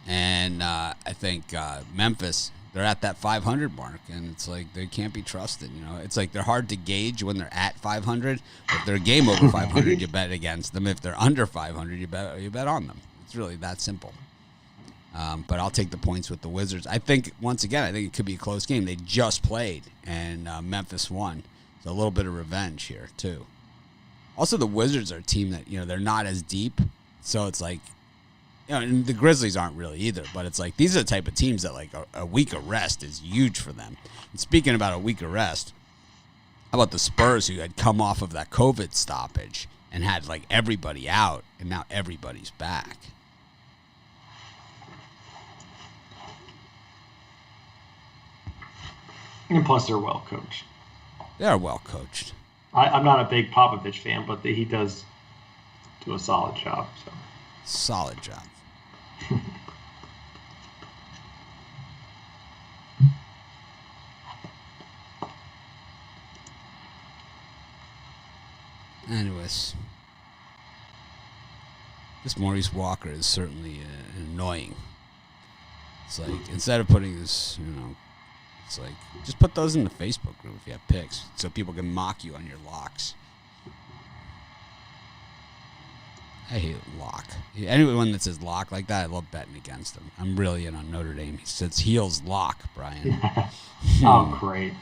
And I think Memphis, they're at that 500 mark, and it's like they can't be trusted. It's like they're hard to gauge when they're at 500. If they're a game over 500, you bet against them. If they're under 500, you bet on them. It's really that simple. But I'll take the points with the Wizards. I think, once again, it could be a close game. They just played, and Memphis won. So a little bit of revenge here, too. Also, the Wizards are a team that, they're not as deep. So it's like, and the Grizzlies aren't really either. But it's like, these are the type of teams that, like, a week of rest is huge for them. And speaking about a week of rest, how about the Spurs, who had come off of that COVID stoppage and had, like, everybody out, and now everybody's back? And plus, they're well coached. They are well coached. I'm not a big Popovich fan, but he does do a solid job. So. Solid job. Anyways, this Maurice Walker is certainly annoying. It's like, instead of putting this, it's like, just put those in the Facebook group if you have picks, so people can mock you on your locks. I hate lock. Anyone that says lock like that, I love betting against them. I'm really in on Notre Dame. He says heels lock, Brian. Oh, great.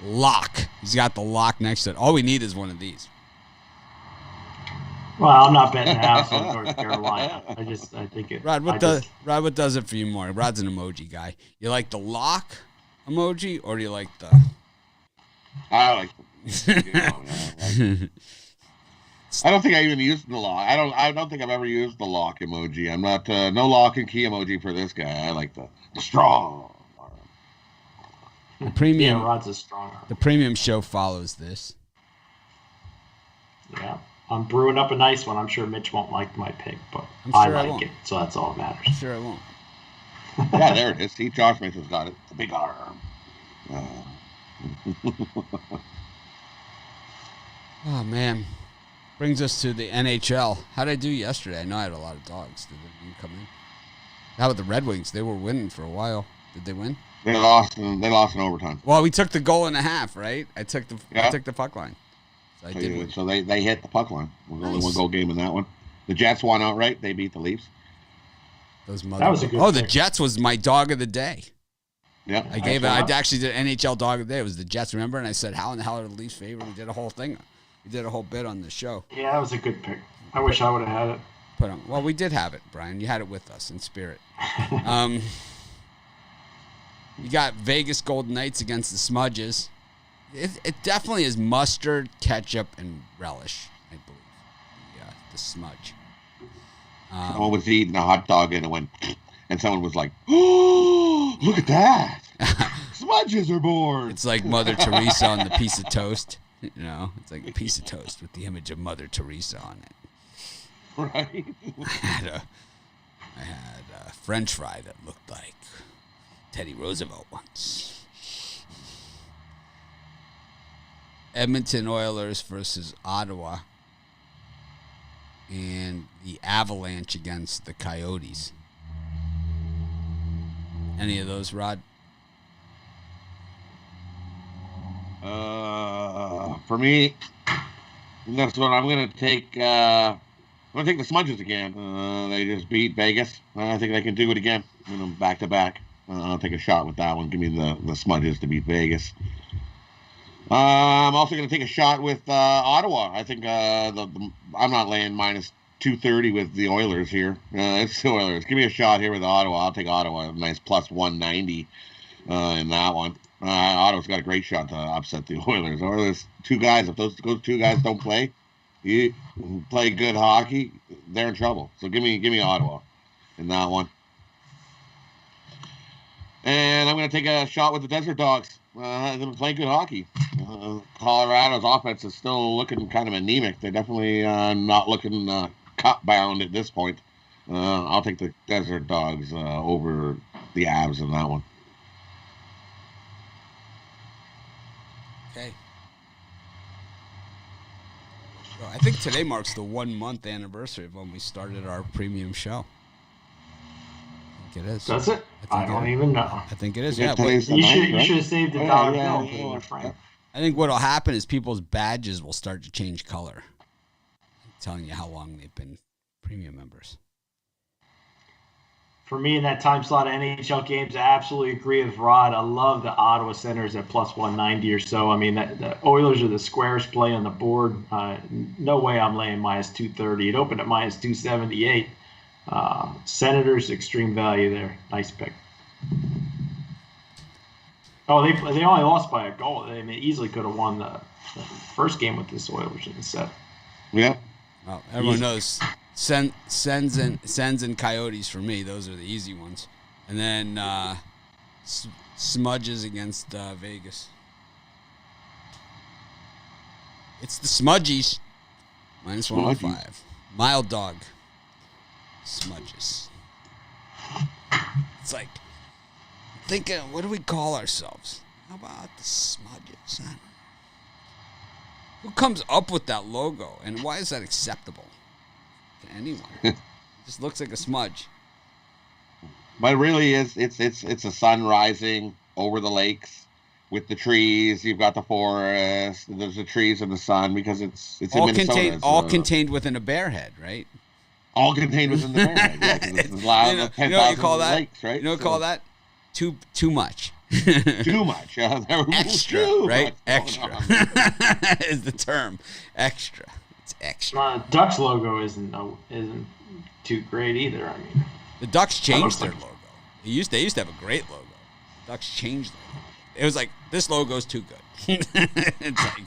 Lock. He's got the lock next to it. All we need is one of these. Well, I'm not betting the house on North Carolina. I think it. Rod, what does it for you more? Rod's an emoji guy. You like the lock emoji, or do you like the? I like the. I don't think I even used the lock. I don't think I've ever used the lock emoji. I'm not no lock and key emoji for this guy. I like the strong arm. The premium, Rod's a strong arm. the premium show follows this. Yeah. I'm brewing up a nice one. I'm sure Mitch won't like my pick, but I'm sure I I like won't. it, so that's all that matters. I'm sure I won't. Yeah, there it is. See, Josh Mitchell's got it. The big arm. Oh, man. Brings us to the NHL. How did I do yesterday? I know I had a lot of dogs. Did they come in? How about the Red Wings? They were winning for a while. Did they win? They lost in overtime. Well, we took the goal and a half, right? I took the puck line. So I did win. So they hit the puck line. We're only Nice. one goal game in that one. The Jets won outright. They beat the Leafs. That was a good the pick. Jets was my dog of the day. Yeah. I actually did NHL dog of the day. It was the Jets, remember? And I said, how in the hell are the Leafs favorite? We did a whole thing. We did a whole bit on the show. Yeah, that was a good pick. I wish I would have had it. Well, we did have it, Brian. You had it with us in spirit. You got Vegas Golden Knights against the Smudges. It definitely is mustard, ketchup, and relish, I believe. The Smudge. Someone was eating a hot dog and it went, and someone was like, "Oh, look at that! Smudges are born." It's like Mother Teresa on the piece of toast. It's like a piece of toast with the image of Mother Teresa on it. Right. I had a French fry that looked like Teddy Roosevelt once. Edmonton Oilers versus Ottawa, and the Avalanche against the Coyotes. Any of those, Rod? For me, that's what I'm going to take. I'm going to take the Smudges again. They just beat Vegas. I think they can do it again. Back to back. I'll take a shot with that one. Give me the Smudges to beat Vegas. I'm also going to take a shot with Ottawa. I think I'm not laying minus 230 with the Oilers here. It's the Oilers. Give me a shot here with Ottawa. I'll take Ottawa. A nice plus 190 in that one. Ottawa's got a great shot to upset the Oilers. Oilers, two guys. If those two guys don't play good hockey, they're in trouble. So give me Ottawa in that one. And I'm going to take a shot with the Desert Dogs. They've been playing good hockey. Colorado's offense is still looking kind of anemic. They're definitely not looking cup-bound at this point. I'll take the Desert Dogs over the Avs in that one. Okay. Well, I think today marks the 1 month anniversary of when we started our premium show. I think it is. Does it? I don't even know. I think it is. Yeah, Yeah. You should have saved a dollar bill and put it in your frame. I think what will happen is people's badges will start to change color, telling you how long they've been premium members. For me, in that time slot of NHL games, I absolutely agree with Rod. I love the Ottawa Senators at plus 190 or so. I mean, the Oilers are the squarest play on the board. No way I'm laying minus 230. It opened at minus 278. Senators, extreme value there. Nice pick. Oh, they only lost by a goal. They easily could have won the first game with this Oilers in the set. Yeah. Well, everyone knows Sens and Coyotes for me. Those are the easy ones. And then Smudges against Vegas. It's the Smudgies. Minus 105. Mild dog. Smudges. It's like, thinking, what do we call ourselves? How about the Smudges? Who comes up with that logo, and why is that acceptable to anyone? It just looks like a smudge. But it really is. It's a sun rising over the lakes with the trees. You've got the forest. There's the trees and the sun because it's all in Minnesota. Contained within a bear head, right? All contained within the bear head. Yeah, 'cause it's loud. You know what you call that? Lakes, right? You know what you call that? Too much. Too much. Yeah, Extra, too right? much Extra going on. is the term. Extra. It's extra. Ducks logo isn't too great either. I mean, The Ducks changed their logo. They used to have a great logo. The Ducks changed their logo. It was like, this logo's too good. It's like,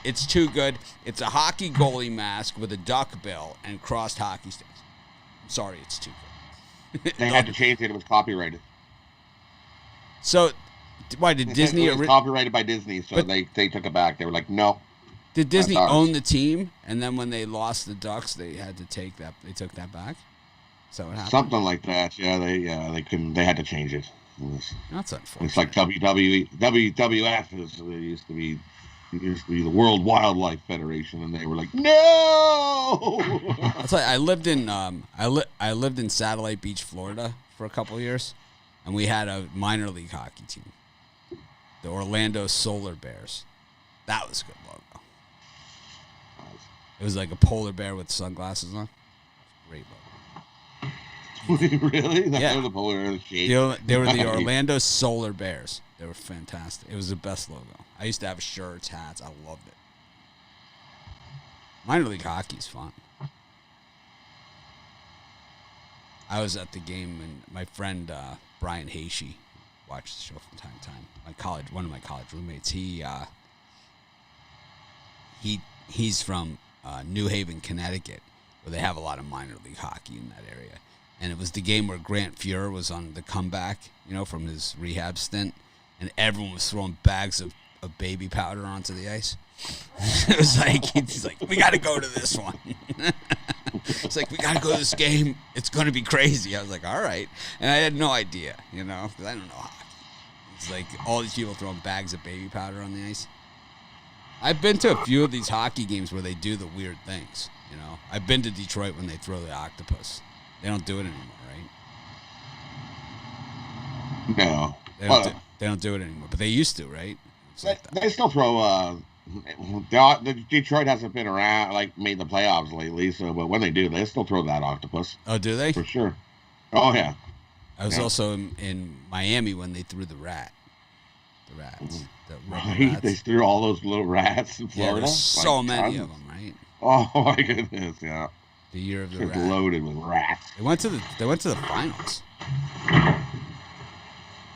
it's too good. It's a hockey goalie mask with a duck bill and crossed hockey sticks. I'm sorry, it's too good. They had to change it. It was copyrighted. So Why did It Disney? was copyrighted by Disney, so they took it back. They were like, no. Did Disney own the team, and then when they lost the Ducks, they had to take that? They took that back. Is that what happened? Something like that. Yeah, they couldn't. They had to change it. That's unfortunate. It's like WWE, WWF used to be the World Wildlife Federation, and they were like, no. I'll tell you, I lived in Satellite Beach, Florida, for a couple of years, and we had a minor league hockey team, the Orlando Solar Bears. That was a good logo. It was like a polar bear with sunglasses on. Great logo. Really? Yeah. The polar shape. They were the Orlando Solar Bears. They were fantastic. It was the best logo. I used to have shirts, hats. I loved it. Minor league hockey's fun. I was at the game, and my friend Brian Hasey watched the show from time to time. One of my college roommates. He's from New Haven, Connecticut, where they have a lot of minor league hockey in that area. And it was the game where Grant Fuhr was on the comeback, from his rehab stint, and everyone was throwing bags of baby powder onto the ice. It was like, he's like, we got to go to this one. It's like, we got to go to this game. It's going to be crazy. I was like, all right. And I had no idea, because I don't know hockey. It's like all these people throwing bags of baby powder on the ice. I've been to a few of these hockey games where they do the weird things, I've been to Detroit when they throw the octopus. They don't do it anymore, right? No. They don't do it anymore, but they used to, right? They still throw. Detroit hasn't been around, made the playoffs lately. So, but when they do, they still throw that octopus. Oh, do they? For sure. Oh yeah. I was also in Miami when they threw the rat. The rats. The right. Rats. They threw all those little rats in Florida. Yeah, there's so many of them, right? Oh my goodness, yeah. The year of the rat. Loaded with rats. They went to the finals.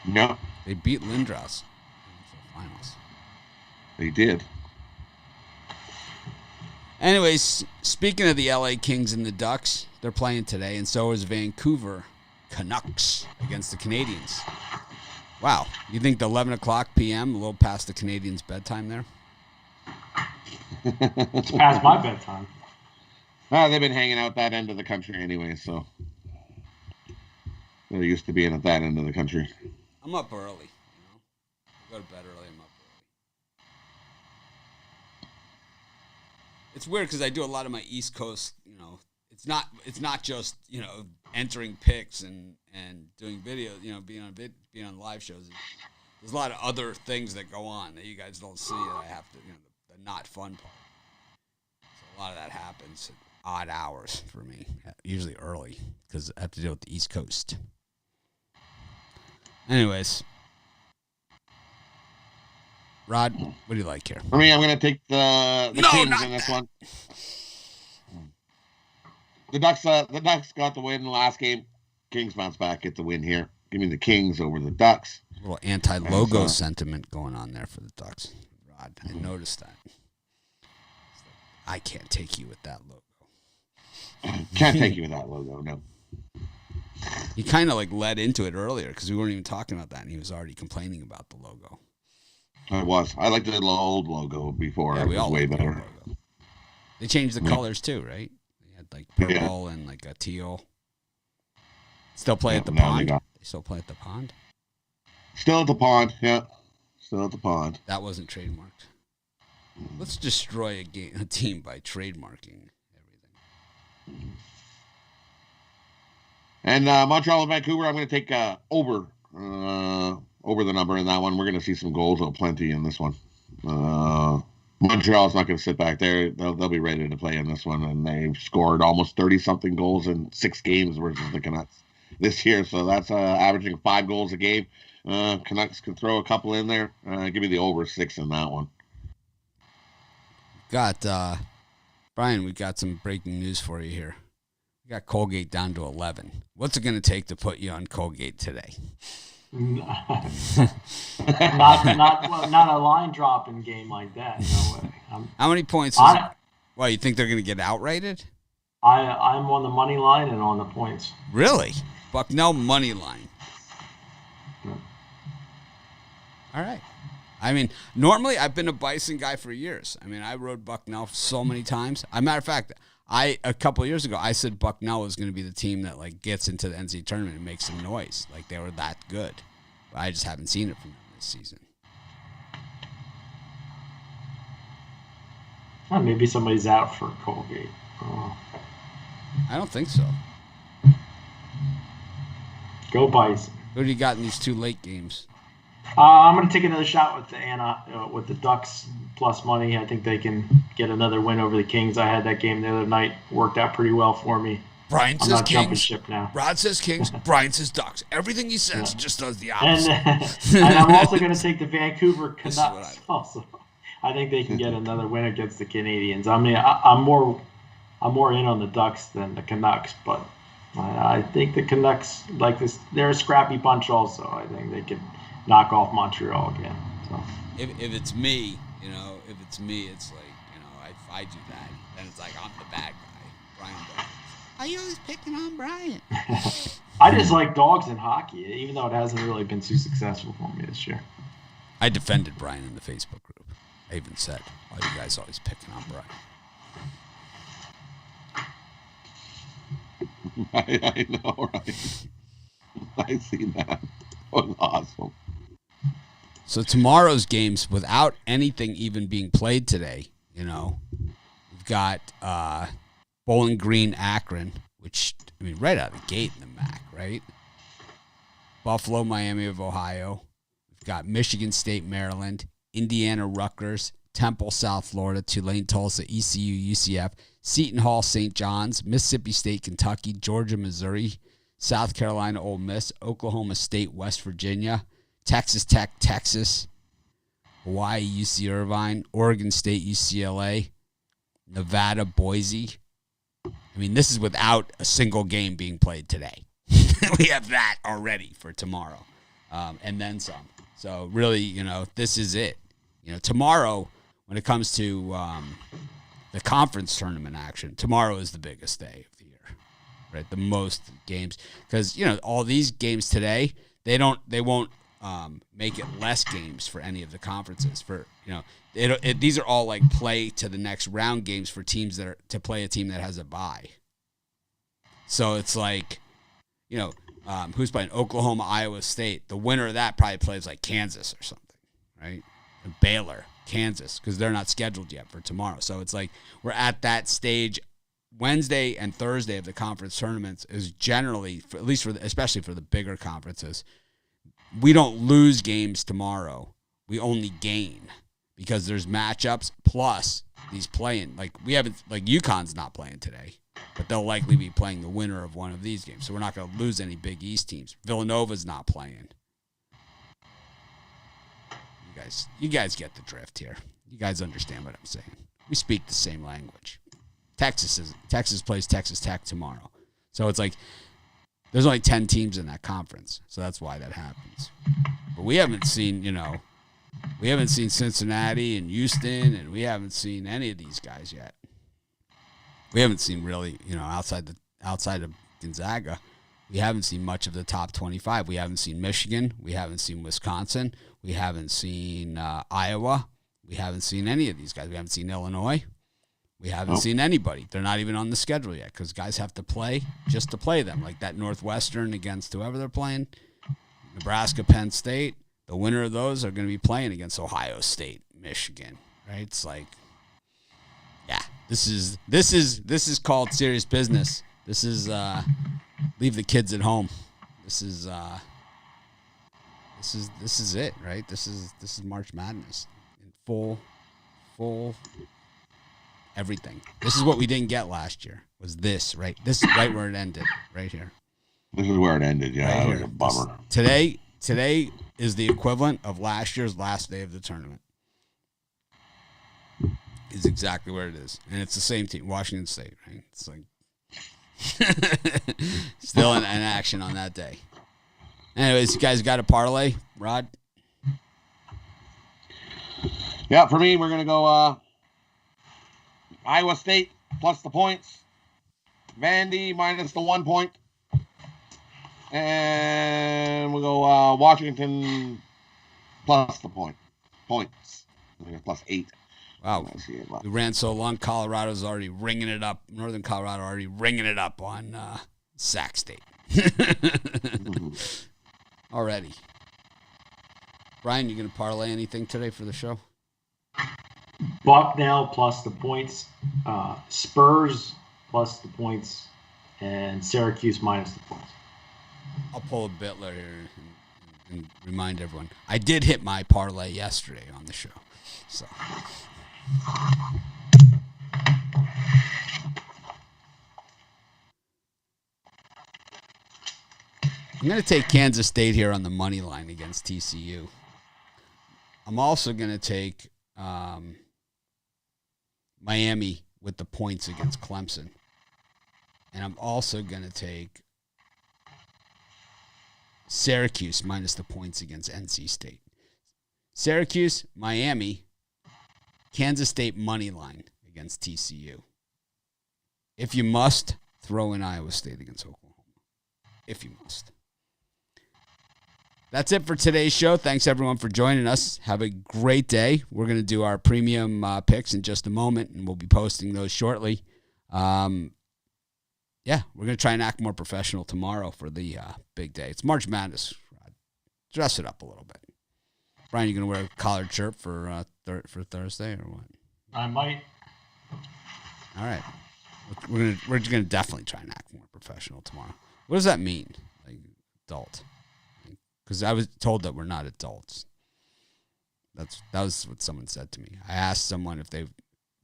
No. They beat Lindros. Finals. They did. Anyways, speaking of the LA Kings and the Ducks, they're playing today, and so is Vancouver Canucks against the Canadians. Wow. You think the 11 o'clock p.m., a little past the Canadians' bedtime there? It's past my bedtime. They've been hanging out that end of the country anyway, so they're used to being at that end of the country. I'm up early, I go to bed early, I'm up early. It's weird because I do a lot of my East Coast, it's not just, entering picks and doing videos, being on live shows. There's a lot of other things that go on that you guys don't see that I have to, the not fun part. So a lot of that happens at odd hours for me, usually early, because I have to deal with the East Coast. Anyways, Rod, what do you like here? For me, I'm going to take the Kings in this one. The Ducks got the win in the last game. Kings bounce back, get the win here. Give me the Kings over the Ducks. A little anti-logo sentiment going on there for the Ducks. Rod, I noticed that. I can't take you with that logo. Can't take you with that logo, no. He kind of led into it earlier because we weren't even talking about that, and he was already complaining about the logo. I was. I liked the old logo before. Yeah, it we was all way liked the better. logo. They changed the colors too, right? They had purple and a teal. Still play at the pond? They still play at the pond? Still at the pond, yeah. Still at the pond. That wasn't trademarked. Let's destroy a team by trademarking everything. And Montreal and Vancouver, I'm going to take over the number in that one. We're going to see some goals, plenty in this one. Montreal's not going to sit back there. They'll be ready to play in this one, and they've scored almost 30-something goals in 6 games versus the Canucks this year. So that's averaging 5 goals a game. Canucks can throw a couple in there. Give me the over 6 in that one. Brian, we got some breaking news for you here. We got Colgate down to 11. What's it going to take to put you on Colgate today? not a line dropping game like that. No way. How many points? You think they're going to get outrighted? I'm on the money line and on the points. Really? Bucknell money line. All right. I mean, normally I've been a Bison guy for years. I mean, I rode Bucknell so many times. As a matter of fact, a couple of years ago, I said Bucknell was going to be the team that like gets into the NCAA tournament and makes some noise. Like they were that good. But I just haven't seen it from them this season. Oh, maybe somebody's out for Colgate. Oh. I don't think so. Go Bison. Who do you got in these 2 late games? I'm going to take another shot with the Ducks plus money. I think they can get another win over the Kings. I had that game the other night. Worked out pretty well for me. Brian I'm says not jumping Kings. ship now. Rod says Kings. Brian says Ducks. Everything he says, he just does the opposite. And I'm also going to take the Vancouver Canucks also. I think they can get another win against the Canadians. I mean, I'm more in on the Ducks than the Canucks, but I think the Canucks like this. They're a scrappy bunch also. I think they could knock off Montreal again. So if it's me, it's like, if I do that, then it's like I'm the bad guy. Brian does. Are you always picking on Brian? I just like dogs in hockey, even though it hasn't really been too successful for me this year. I defended Brian in the Facebook group. I even said, why are you guys always picking on Brian? I know, right? I see that. That was awesome. So tomorrow's games, without anything even being played today, we've got Bowling Green, Akron, which, right out of the gate in the MAC, right? Buffalo, Miami of Ohio. We've got Michigan State, Maryland, Indiana, Rutgers, Temple, South Florida, Tulane, Tulsa, ECU, UCF, Seton Hall, St. John's, Mississippi State, Kentucky, Georgia, Missouri, South Carolina, Ole Miss, Oklahoma State, West Virginia, Texas Tech, Texas, Hawaii, UC Irvine, Oregon State, UCLA, Nevada, Boise. This is without a single game being played today. We have that already for tomorrow, and then some. So really, this is it. Tomorrow, when it comes to the conference tournament action, tomorrow is the biggest day of the year, right? The most games, because all these games today, they won't make it less games for any of the conferences. For these are all like play to the next round games for teams that are to play a team that has a bye. So it's like, who's playing Oklahoma, Iowa State? The winner of that probably plays like Kansas or something, right? And Baylor, Kansas, because they're not scheduled yet for tomorrow. So it's like we're at that stage. Wednesday and Thursday of the conference tournaments is generally, especially for the bigger conferences, we don't lose games tomorrow. We only gain because there's matchups plus these playing. Like UConn's not playing today, but they'll likely be playing the winner of one of these games. So we're not going to lose any Big East teams. Villanova's not playing. You guys get the drift here. You guys understand what I'm saying. We speak the same language. Texas plays Texas Tech tomorrow. So it's like there's only 10 teams in that conference. So that's why that happens. But we haven't seen, Cincinnati and Houston, and we haven't seen any of these guys yet. We haven't seen really, outside of Gonzaga, we haven't seen much of the top 25. We haven't seen Michigan. We haven't seen Wisconsin. We haven't seen Iowa. We haven't seen any of these guys. We haven't seen Illinois. We haven't seen anybody. They're not even on the schedule yet because guys have to play just to play them, like that Northwestern against whoever they're playing, Nebraska, Penn State. The winner of those are going to be playing against Ohio State, Michigan, right? It's like, yeah, this is called serious business. This is leave the kids at home. This is it, right? This is March Madness in full everything. This is what we didn't get last year. Was this, right? This is right where it ended, right here. This is where it ended, yeah. Right that was a bummer. Today is the equivalent of last year's last day of the tournament. Is exactly where it is. And it's the same team, Washington State, right? It's like still in action on that day. Anyways, you guys got a parlay, Rod? Yeah, for me, we're going to go Iowa State plus the points. Vandy minus the 1 point. And we'll go Washington plus the points. Plus 8. Wow. We ran so long, Colorado's already ringing it up. Northern Colorado already ringing it up on Sac State. Already. Brian, you going to parlay anything today for the show? Bucknell plus the points, Spurs plus the points, and Syracuse minus the points. I'll pull a Butler here and remind everyone. I did hit my parlay yesterday on the show. So I'm going to take Kansas State here on the money line against TCU. I'm also going to take Miami with the points against Clemson. And I'm also going to take Syracuse minus the points against NC State. Syracuse, Miami, Kansas State money line against TCU. If you must, throw in Iowa State against Oklahoma. If you must. That's it for today's show. Thanks, everyone, for joining us. Have a great day. We're going to do our premium picks in just a moment, and we'll be posting those shortly. We're going to try and act more professional tomorrow for the big day. It's March Madness. Dress it up a little bit. Brian, you going to wear a collared shirt for Thursday or what? I might. All right. We're going to definitely try and act more professional tomorrow. What does that mean? Like adult? Because I was told that we're not adults. That was what someone said to me. I asked someone if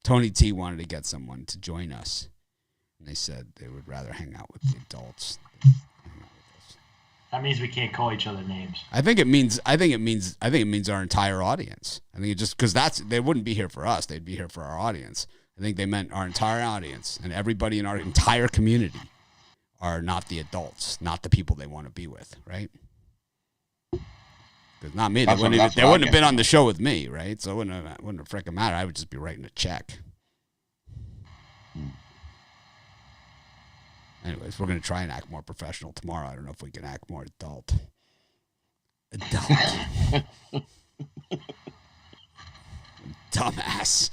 Tony T wanted to get someone to join us, and they said they would rather hang out with the adults than hang out with us. That means we can't call each other names. I think it means our entire audience. I think it just because they wouldn't be here for us; they'd be here for our audience. I think they meant our entire audience and everybody in our entire community are not the adults, not the people they want to be with, right? Because not me. They wouldn't have been on the show with me, right? So it wouldn't have freaking matter. I would just be writing a check. Anyways, we're going to try and act more professional tomorrow. I don't know if we can act more adult. Dumbass.